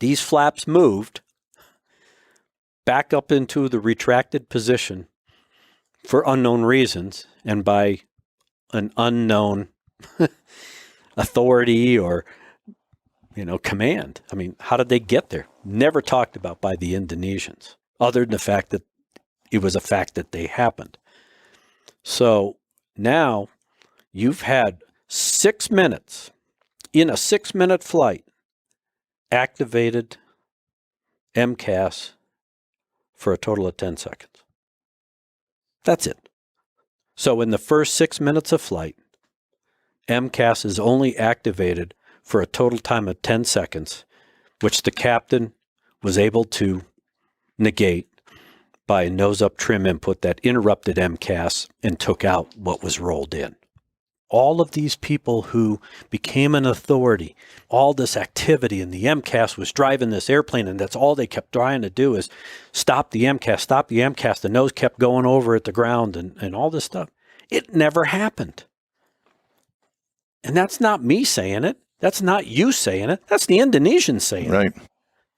these flaps moved back up into the retracted position for unknown reasons and by an unknown authority or, command. I mean, how did they get there? Never talked about by the Indonesians, other than the fact that it was a fact that they happened. So now you've had 6 minutes in a 6-minute flight activated MCAS for a total of 10 seconds. That's it. So in the first 6 minutes of flight, MCAS is only activated for a total time of 10 seconds, which the captain was able to negate by a nose-up trim input that interrupted MCAS and took out what was rolled in. All of these people who became an authority, all this activity, and the MCAS was driving this airplane, and that's all they kept trying to do is stop the MCAS, stop the MCAS. The nose kept going over at the ground and all this stuff. It never happened. And that's not me saying it. That's not you saying it. That's the Indonesians saying it. Right.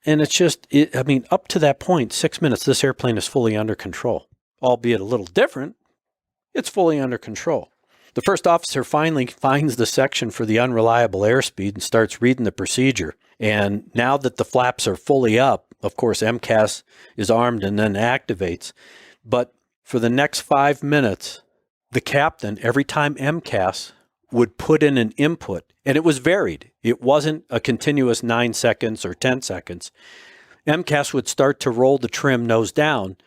And it's just, up to that point, 6 minutes, this airplane is fully under control. Albeit a little different, it's fully under control. The first officer finally finds the section for the unreliable airspeed and starts reading the procedure. And now that the flaps are fully up, of course, MCAS is armed and then activates. But for the next 5 minutes, the captain, every time MCAS would put in an input, and it was varied. It wasn't a continuous 9 seconds or 10 seconds. MCAS would start to roll the trim nose down,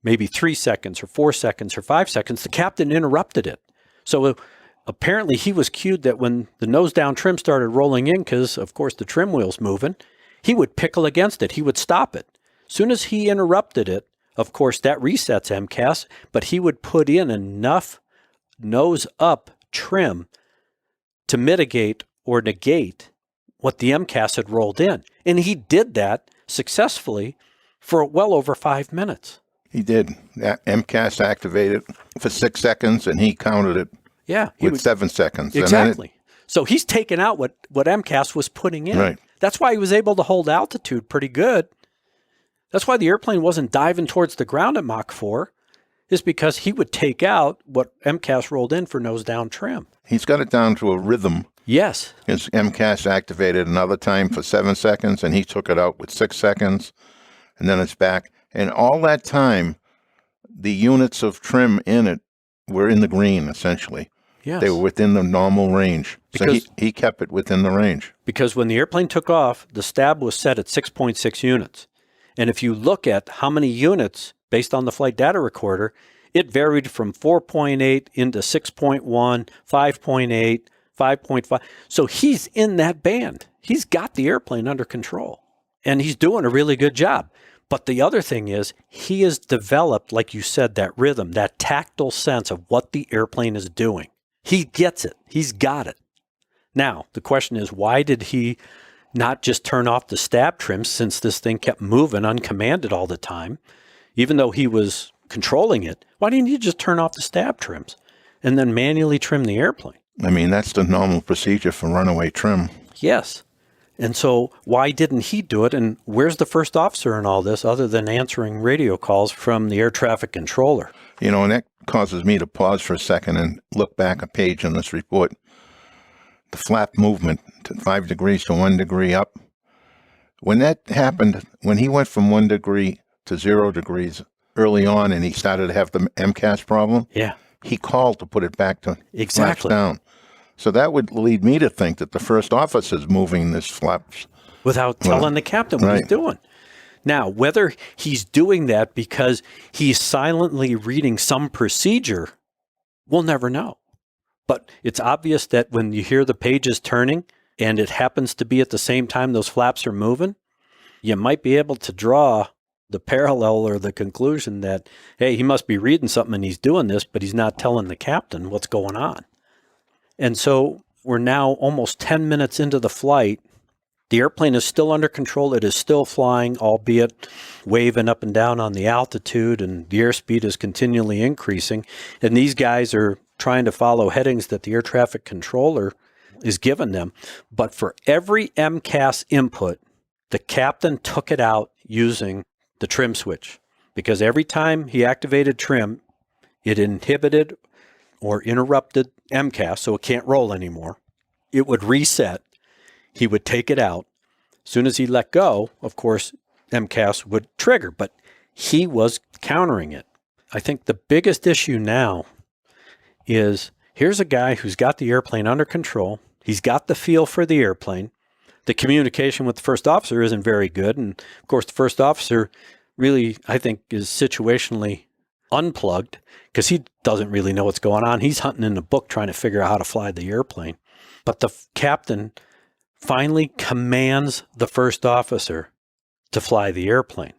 maybe 3 seconds or 4 seconds or 5 seconds. The captain interrupted it. So apparently he was cued that when the nose down trim started rolling in, because of course the trim wheel's moving, he would pickle against it. He would stop it. As soon as he interrupted it, of course that resets MCAS, but he would put in enough nose up trim to mitigate or negate what the MCAS had rolled in. And he did that successfully for well over 5 minutes. He did. MCAS activated for 6 seconds, and he counted it with 7 seconds. Exactly. So he's taken out what MCAS was putting in. Right. That's why he was able to hold altitude pretty good. That's why the airplane wasn't diving towards the ground at Mach 4, is because he would take out what MCAS rolled in for nose down trim. He's got it down to a rhythm. Yes. His MCAS activated another time for 7 seconds, and he took it out with 6 seconds, and then it's back. And all that time, the units of trim in it were in the green, essentially. Yes. They were within the normal range. Because, so he kept it within the range. Because when the airplane took off, the stab was set at 6.6 units. And if you look at how many units, based on the flight data recorder, it varied from 4.8 into 6.1, 5.8, 5.5. So he's in that band. He's got the airplane under control. And he's doing a really good job. But the other thing is, he has developed, like you said, that rhythm, that tactile sense of what the airplane is doing. He gets it. He's got it. Now, the question is, why did he not just turn off the stab trim, since this thing kept moving uncommanded all the time? Even though he was controlling it, why didn't he just turn off the stab trims and then manually trim the airplane? I mean, that's the normal procedure for runaway trim. Yes. And so why didn't he do it? And where's the first officer in all this other than answering radio calls from the air traffic controller? And that causes me to pause for a second and look back a page in this report. The flap movement to 5 degrees to 1 degree up. When that happened, when he went from 1 degree to 0 degrees early on and he started to have the MCAS problem, he called to put it back to flaps down. So that would lead me to think that the first officer is moving this flaps. Without telling the captain what he's doing. Now, whether he's doing that because he's silently reading some procedure, we'll never know. But it's obvious that when you hear the pages turning, and it happens to be at the same time those flaps are moving, you might be able to draw the parallel or the conclusion that, hey, he must be reading something and he's doing this, but he's not telling the captain what's going on. And so we're now almost 10 minutes into the flight. The airplane is still under control. It is still flying, albeit waving up and down on the altitude, and the airspeed is continually increasing. And these guys are trying to follow headings that the air traffic controller is giving them. But for every MCAS input, the captain took it out using the trim switch, because every time he activated trim, it inhibited or interrupted MCAS, so it can't roll anymore. It would reset. He would take it out. As soon as he let go, of course, MCAS would trigger, but he was countering it. I think the biggest issue now is here's a guy who's got the airplane under control. He's got the feel for the airplane. The communication with the first officer isn't very good. And of course, the first officer really, I think, is situationally unplugged because he doesn't really know what's going on. He's hunting in the book trying to figure out how to fly the airplane. But the captain finally commands the first officer to fly the airplane.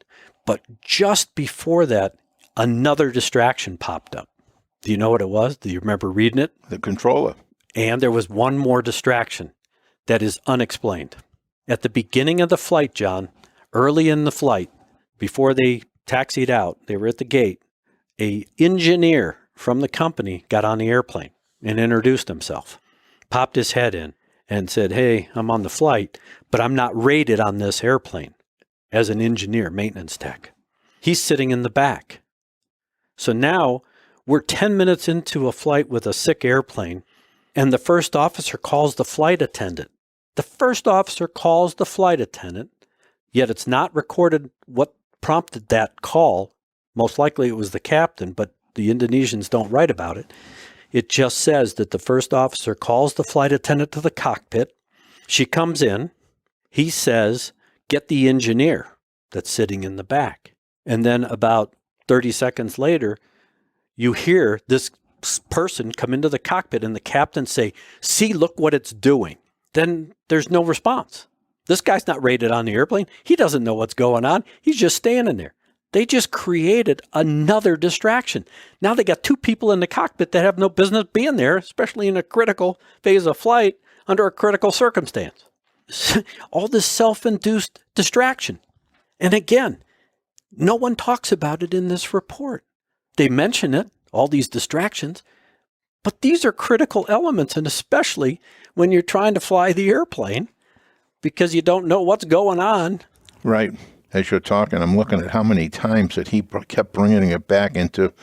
But just before that, another distraction popped up. Do you know what it was? Do you remember reading it? The controller. And there was one more distraction that is unexplained. At the beginning of the flight, John, early in the flight, before they taxied out, they were at the gate, an engineer from the company got on the airplane and introduced himself, popped his head in and said, hey, I'm on the flight, but I'm not rated on this airplane as an engineer, maintenance tech. He's sitting in the back. So now we're 10 minutes into a flight with a sick airplane, and the first officer calls the flight attendant. The first officer calls the flight attendant, yet it's not recorded what prompted that call. Most likely it was the captain, but the Indonesians don't write about it. It just says that the first officer calls the flight attendant to the cockpit. She comes in. He says, get the engineer that's sitting in the back. And then about 30 seconds later, you hear this person come into the cockpit and the captain say, see, look what it's doing. Then there's no response. This guy's not rated on the airplane. He doesn't know what's going on. He's just standing there. They just created another distraction. Now they got two people in the cockpit that have no business being there, especially in a critical phase of flight under a critical circumstance. All this self-induced distraction. And again, no one talks about it in this report. They mention it, all these distractions, but these are critical elements, and especially when you're trying to fly the airplane because you don't know what's going on. Right. As you're talking, I'm looking at how many times that he kept bringing it back into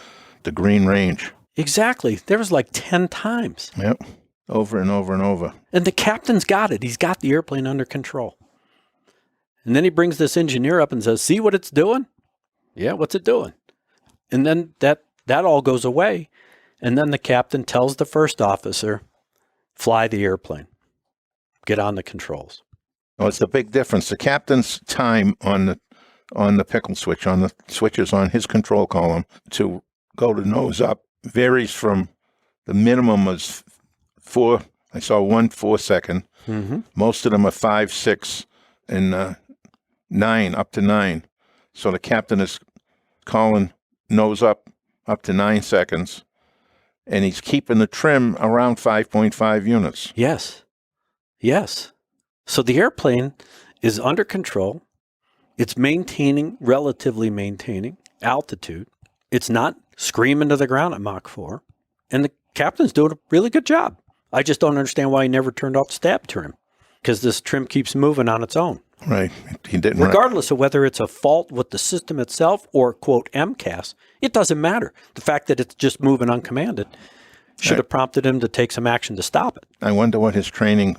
the green range. Exactly. There was like 10 times. Yep. Over and over and over. And the captain's got it. He's got the airplane under control. And then he brings this engineer up and says, see what it's doing? Yeah, what's it doing? And then that all goes away. And then the captain tells the first officer, fly the airplane. Get on the controls. Well, it's the big difference. The captain's time on the pickle switch, on the switches on his control column to go to nose up varies from the minimum is 4. I saw 1 4 second. Mm-hmm. Most of them are 5, 6, and 9, up to 9. So the captain is calling nose up to 9 seconds, and he's keeping the trim around 5.5 units. Yes. Yes. So the airplane is under control. It's relatively maintaining altitude. It's not screaming to the ground at Mach 4. And the captain's doing a really good job. I just don't understand why he never turned off the stab trim, because this trim keeps moving on its own. Right. He didn't. Regardless of whether it's a fault with the system itself or, quote, MCAS, it doesn't matter. The fact that it's just moving uncommanded should have prompted him to take some action to stop it. I wonder what his training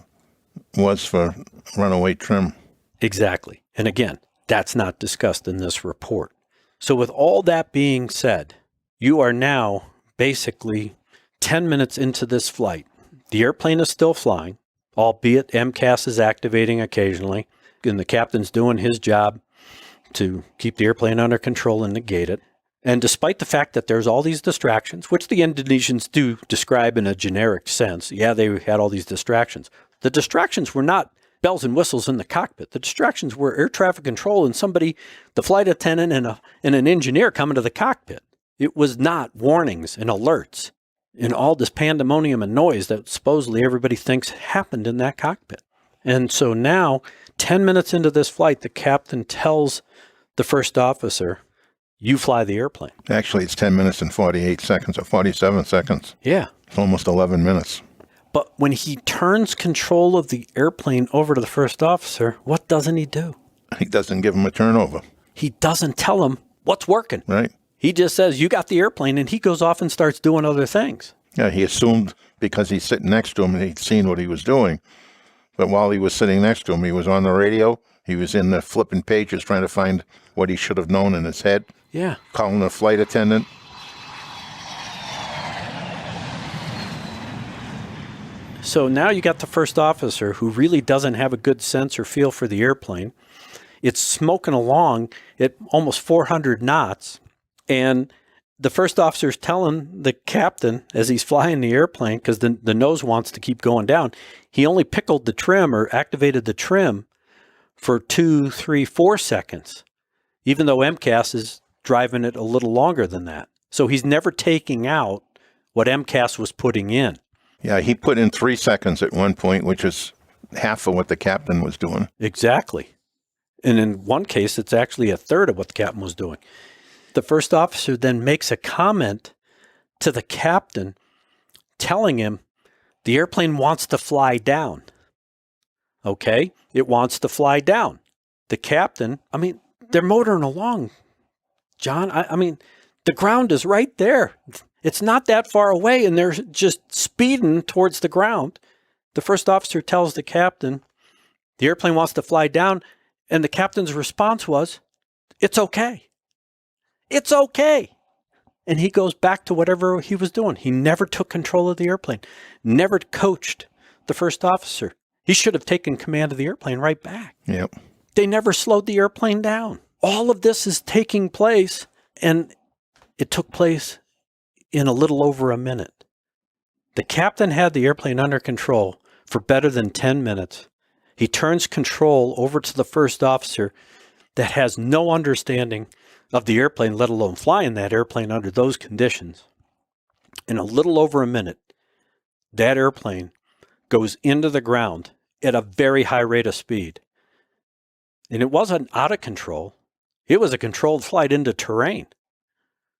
was for runaway trim. Exactly. And again, that's not discussed in this report. So with all that being said, you are now basically 10 minutes into this flight. The airplane is still flying, albeit MCAS is activating occasionally, and the captain's doing his job to keep the airplane under control and negate it. And despite the fact that there's all these distractions, which the Indonesians do describe in a generic sense, yeah, they had all these distractions. The distractions were not bells and whistles in the cockpit. The distractions were air traffic control and somebody, the flight attendant and an engineer coming to the cockpit. It was not warnings and alerts and all this pandemonium and noise that supposedly everybody thinks happened in that cockpit. And so now, 10 minutes into this flight, the captain tells the first officer, you fly the airplane. Actually, it's 10 minutes and 48 seconds or 47 seconds. Yeah. It's almost 11 minutes. But when he turns control of the airplane over to the first officer, what doesn't he do? He doesn't give him a turnover. He doesn't tell him what's working. Right. He just says, you got the airplane, and he goes off and starts doing other things. Yeah, he assumed because he's sitting next to him and he'd seen what he was doing. But while he was sitting next to him, he was on the radio. He was in the flipping pages trying to find what he should have known in his head. Yeah. Calling the flight attendant. So now you got the first officer who really doesn't have a good sense or feel for the airplane. It's smoking along at almost 400 knots. And the first officer's telling the captain as he's flying the airplane, because the nose wants to keep going down, he only pickled the trim or activated the trim for 2, 3, 4 seconds, even though MCAS is driving it a little longer than that. So he's never taking out what MCAS was putting in. Yeah, he put in 3 seconds at one point, which is half of what the captain was doing. Exactly. And in one case, it's actually a third of what the captain was doing. The first officer then makes a comment to the captain telling him the airplane wants to fly down. Okay? It wants to fly down. The captain, I mean, they're motoring along, John. I mean, the ground is right there. It's not that far away, and they're just speeding towards the ground. The first officer tells the captain the airplane wants to fly down, and the captain's response was, it's okay. It's okay. And he goes back to whatever he was doing. He never took control of the airplane, never coached the first officer. He should have taken command of the airplane right back. Yep. They never slowed the airplane down. All of this is taking place, and it took place in a little over a minute. The captain had the airplane under control for better than 10 minutes. He turns control over to the first officer that has no understanding of the airplane, let alone flying that airplane under those conditions. In a little over a minute, that airplane goes into the ground at a very high rate of speed. And it wasn't out of control. It was a controlled flight into terrain.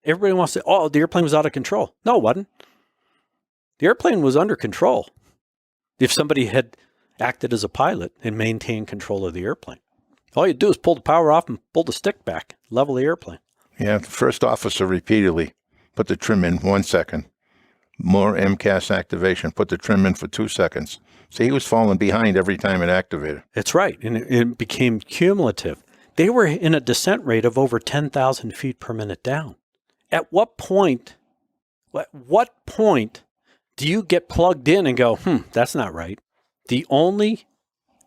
Everybody wants to say, oh, the airplane was out of control. No, it wasn't. The airplane was under control if somebody had acted as a pilot and maintained control of the airplane. All you do is pull the power off and pull the stick back, level the airplane. Yeah, the first officer repeatedly put the trim in 1 second. More MCAS activation, put the trim in for 2 seconds. So he was falling behind every time it activated. That's right. And it became cumulative. They were in a descent rate of over 10,000 feet per minute down. At what point do you get plugged in and go, that's not right? The only,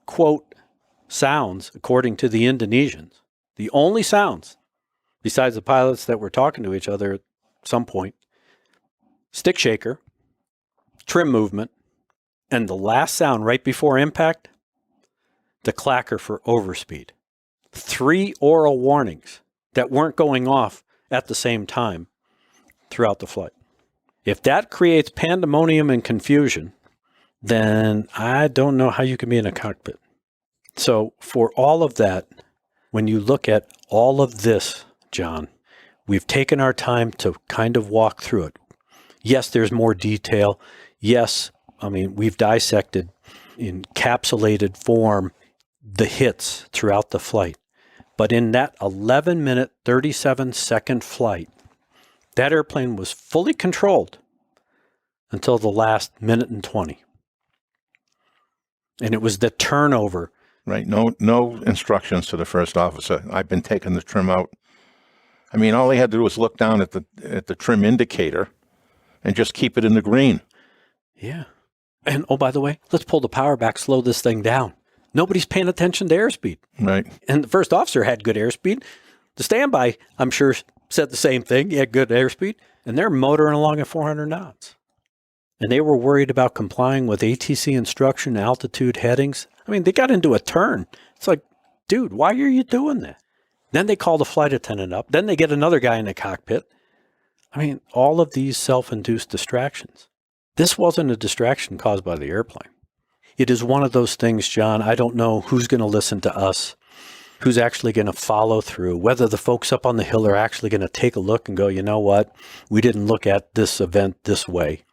quote, sounds, according to the Indonesians, the only sounds, besides the pilots that were talking to each other at some point, stick shaker, trim movement, and the last sound right before impact, the clacker for overspeed. 3 oral warnings that weren't going off at the same time throughout the flight. If that creates pandemonium and confusion, then I don't know how you can be in a cockpit. So for all of that, when you look at all of this, John, we've taken our time to kind of walk through it. Yes, there's more detail. Yes, I mean, we've dissected in encapsulated form the hits throughout the flight. But in that 11-minute, 37-second flight, that airplane was fully controlled until the last minute and 20. And it was the turnover. Right. No instructions to the first officer. I've been taking the trim out. I mean, all he had to do was look down at the trim indicator and just keep it in the green. Yeah. And, oh, by the way, let's pull the power back, slow this thing down. Nobody's paying attention to airspeed. Right. And the first officer had good airspeed. The standby, I'm sure, said the same thing. He had good airspeed. And they're motoring along at 400 knots. and they were worried about complying with ATC instruction, altitude headings. I mean, they got into a turn. It's like, dude, why are you doing that? Then they call the flight attendant up. Then they get another guy in the cockpit. I mean, all of these self-induced distractions. This wasn't a distraction caused by the airplane. It is one of those things, John, I don't know who's going to listen to us, who's actually going to follow through, whether the folks up on the hill are actually going to take a look and go, you know what, we didn't look at this event this way.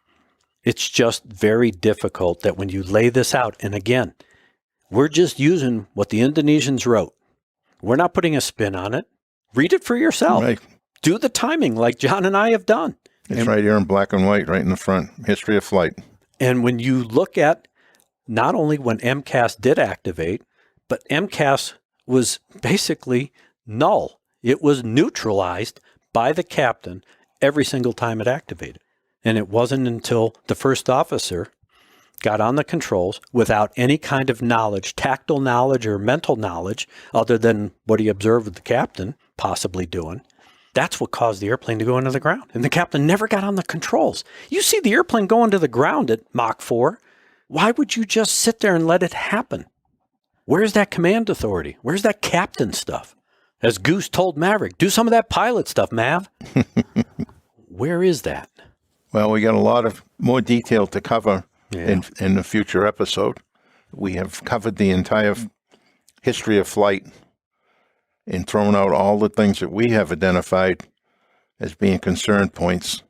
It's just very difficult that when you lay this out, and again, we're just using what the Indonesians wrote. We're not putting a spin on it. Read it for yourself. Right. Do the timing like John and I have done. It's right here in black and white, right in the front. History of flight. And when you look at not only when MCAS did activate, but MCAS was basically null. It was neutralized by the captain every single time it activated. And it wasn't until the first officer got on the controls without any kind of knowledge, tactile knowledge or mental knowledge, other than what he observed the captain possibly doing. That's what caused the airplane to go into the ground. And the captain never got on the controls. You see the airplane going to the ground at Mach 4. Why would you just sit there and let it happen? Where's that command authority? Where's that captain stuff? As Goose told Maverick, do some of that pilot stuff, Mav. Where is that? Well, we got a lot of more detail to cover in the future episode. We have covered the entire history of flight and thrown out all the things that we have identified as being concern points.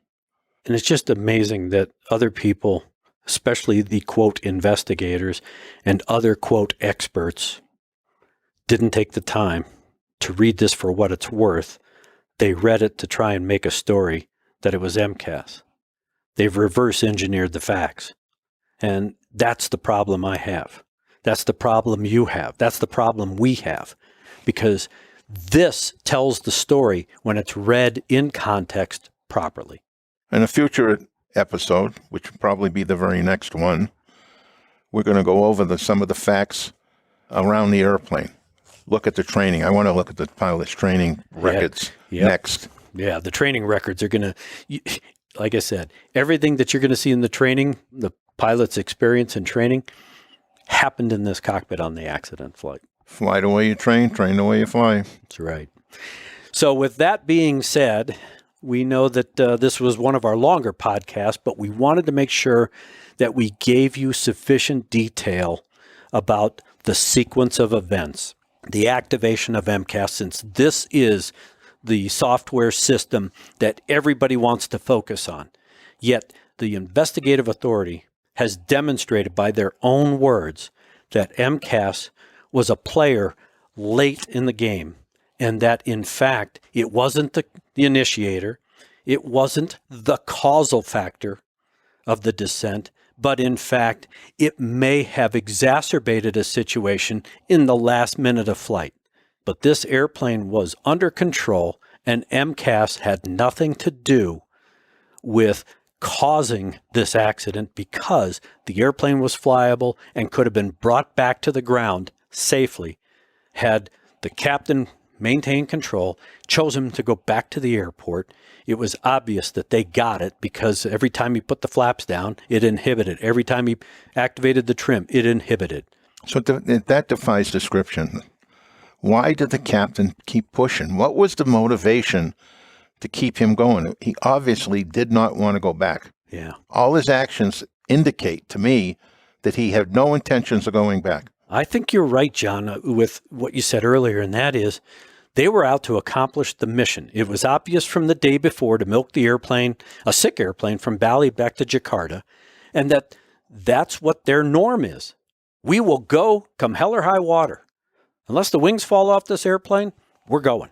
And it's just amazing that other people, especially the quote investigators and other quote experts, didn't take the time to read this for what it's worth. They read it to try and make a story that it was MCAS. They've reverse engineered the facts. And that's the problem I have. That's the problem you have. That's the problem we have. Because this tells the story when it's read in context properly. In a future episode, which will probably be the very next one, we're going to go over some of the facts around the airplane. Look at the training. I want to look at the pilot's training records next. Yeah, the training records are going to, like I said, everything that you're going to see in the training, the pilot's experience and training, happened in this cockpit on the accident flight. Fly the way you train the way you fly. That's right. So with that being said, we know that this was one of our longer podcasts, but we wanted to make sure that we gave you sufficient detail about the sequence of events, the activation of MCAS, since this is the software system that everybody wants to focus on. Yet the investigative authority has demonstrated by their own words that MCAS was a player late in the game, and that in fact it wasn't the initiator, it wasn't the causal factor of the descent, but in fact it may have exacerbated a situation in the last minute of flight. But this airplane was under control, and MCAS had nothing to do with causing this accident because the airplane was flyable and could have been brought back to the ground safely had the captain maintained control, chosen to go back to the airport. It was obvious that they got it because every time he put the flaps down, it inhibited. Every time he activated the trim, it inhibited. So that defies description. Why did the captain keep pushing? What was the motivation to keep him going? He obviously did not want to go back. Yeah. All his actions indicate to me that he had no intentions of going back. I think you're right, John, with what you said earlier, and that is they were out to accomplish the mission. It was obvious from the day before to milk the airplane, a sick airplane, from Bali back to Jakarta, and that's what their norm is. We will go come hell or high water. Unless the wings fall off this airplane, we're going.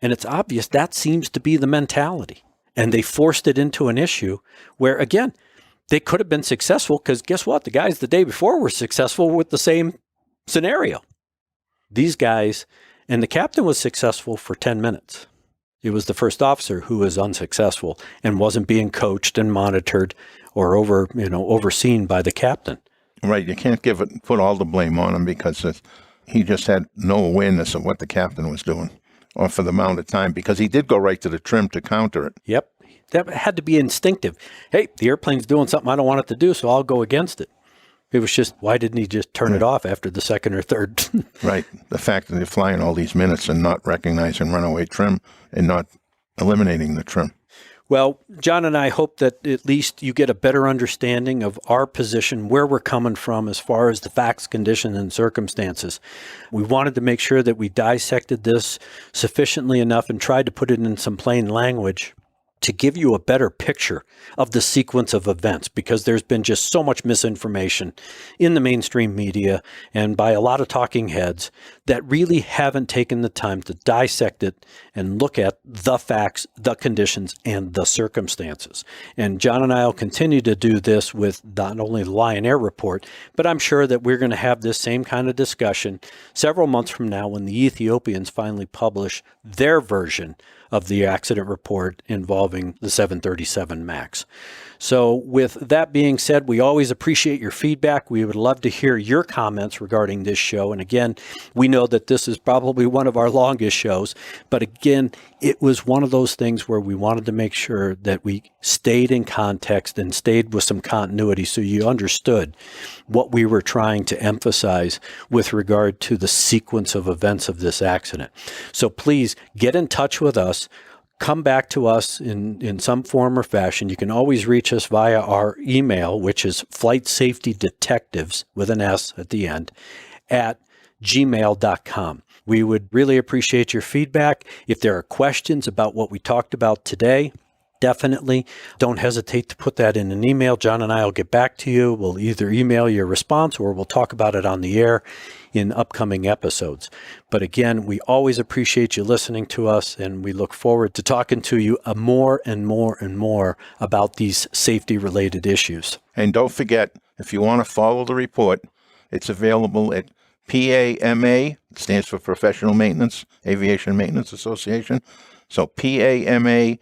And it's obvious that seems to be the mentality. And they forced it into an issue where, again, they could have been successful because guess what? The guys the day before were successful with the same scenario. These guys, and the captain was successful for 10 minutes. It was the first officer who was unsuccessful and wasn't being coached and monitored or overseen by the captain. Right. You can't put all the blame on him because he just had no awareness of what the captain was doing or for the amount of time, because he did go right to the trim to counter it. Yep. that had to be instinctive. Hey, the airplane's doing something I don't want it to do, so I'll go against it. It was just, why didn't he just turn it off after the second or third? Right. The fact that they're flying all these minutes and not recognizing runaway trim and not eliminating the trim. Well, John and I hope that at least you get a better understanding of our position, where we're coming from as far as the facts, conditions, and circumstances. We wanted to make sure that we dissected this sufficiently enough and tried to put it in some plain language to give you a better picture of the sequence of events, because there's been just so much misinformation in the mainstream media and by a lot of talking heads that really haven't taken the time to dissect it and look at the facts, the conditions, and the circumstances. And John and I will continue to do this with not only the Lion Air report, but I'm sure that we're going to have this same kind of discussion several months from now when the Ethiopians finally publish their version of the accident report involving the 737 MAX. So with that being said, we always appreciate your feedback. We would love to hear your comments regarding this show. And again, we know that this is probably one of our longest shows, but again, it was one of those things where we wanted to make sure that we stayed in context and stayed with some continuity so you understood what we were trying to emphasize with regard to the sequence of events of this accident. So please get in touch with us. Come back to us in some form or fashion. You can always reach us via our email, which is flightsafetydetectives with an S at the end, at gmail.com. We would really appreciate your feedback. If there are questions about what we talked about today, definitely don't hesitate to put that in an email. John and I will get back to you. We'll either email your response or we'll talk about it on the air in upcoming episodes. But again, we always appreciate you listening to us, and we look forward to talking to you more and more and more about these safety-related issues. And don't forget, if you want to follow the report, it's available at PAMA, it stands for Professional Maintenance, Aviation Maintenance Association. So PAMA.org.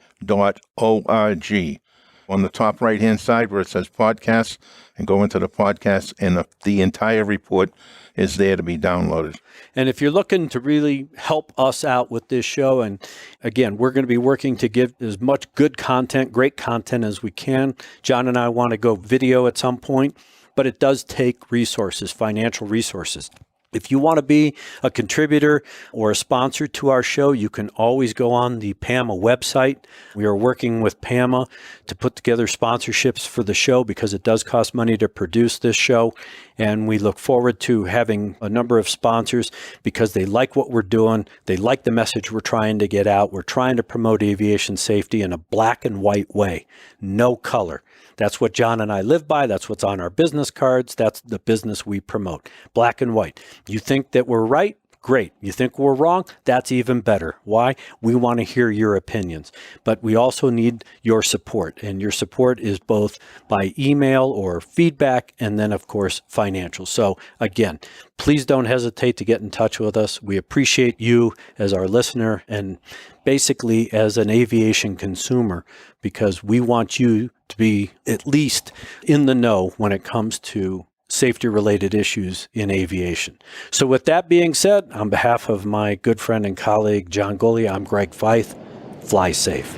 On the top right-hand side where it says podcasts, and go into the podcast, and the entire report is there to be downloaded. And if you're looking to really help us out with this show, and again, we're going to be working to give as much good content, great content as we can. John and I want to go video at some point, but it does take resources, financial resources. If you want to be a contributor or a sponsor to our show, you can always go on the PAMA website. We are working with PAMA to put together sponsorships for the show because it does cost money to produce this show. And we look forward to having a number of sponsors because they like what we're doing. They like the message we're trying to get out. We're trying to promote aviation safety in a black and white way, no color. That's what John and I live by. That's what's on our business cards. That's the business we promote. Black and white. You think that we're right? Great. You think we're wrong? That's even better. Why? We want to hear your opinions. But we also need your support. And your support is both by email or feedback, and then, of course, financial. So, again, please don't hesitate to get in touch with us. We appreciate you as our listener and basically as an aviation consumer, because we want you to be at least in the know when it comes to safety-related issues in aviation. So with that being said, on behalf of my good friend and colleague, John Golia, I'm Greg Feith. Fly safe.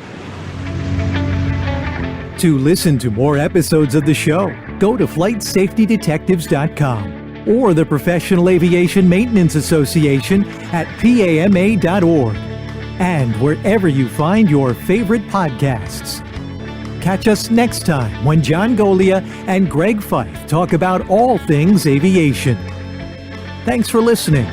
To listen to more episodes of the show, go to flightsafetydetectives.com or the Professional Aviation Maintenance Association at PAMA.org, and wherever you find your favorite podcasts. Catch us next time when John Golia and Greg Feith talk about all things aviation. Thanks for listening.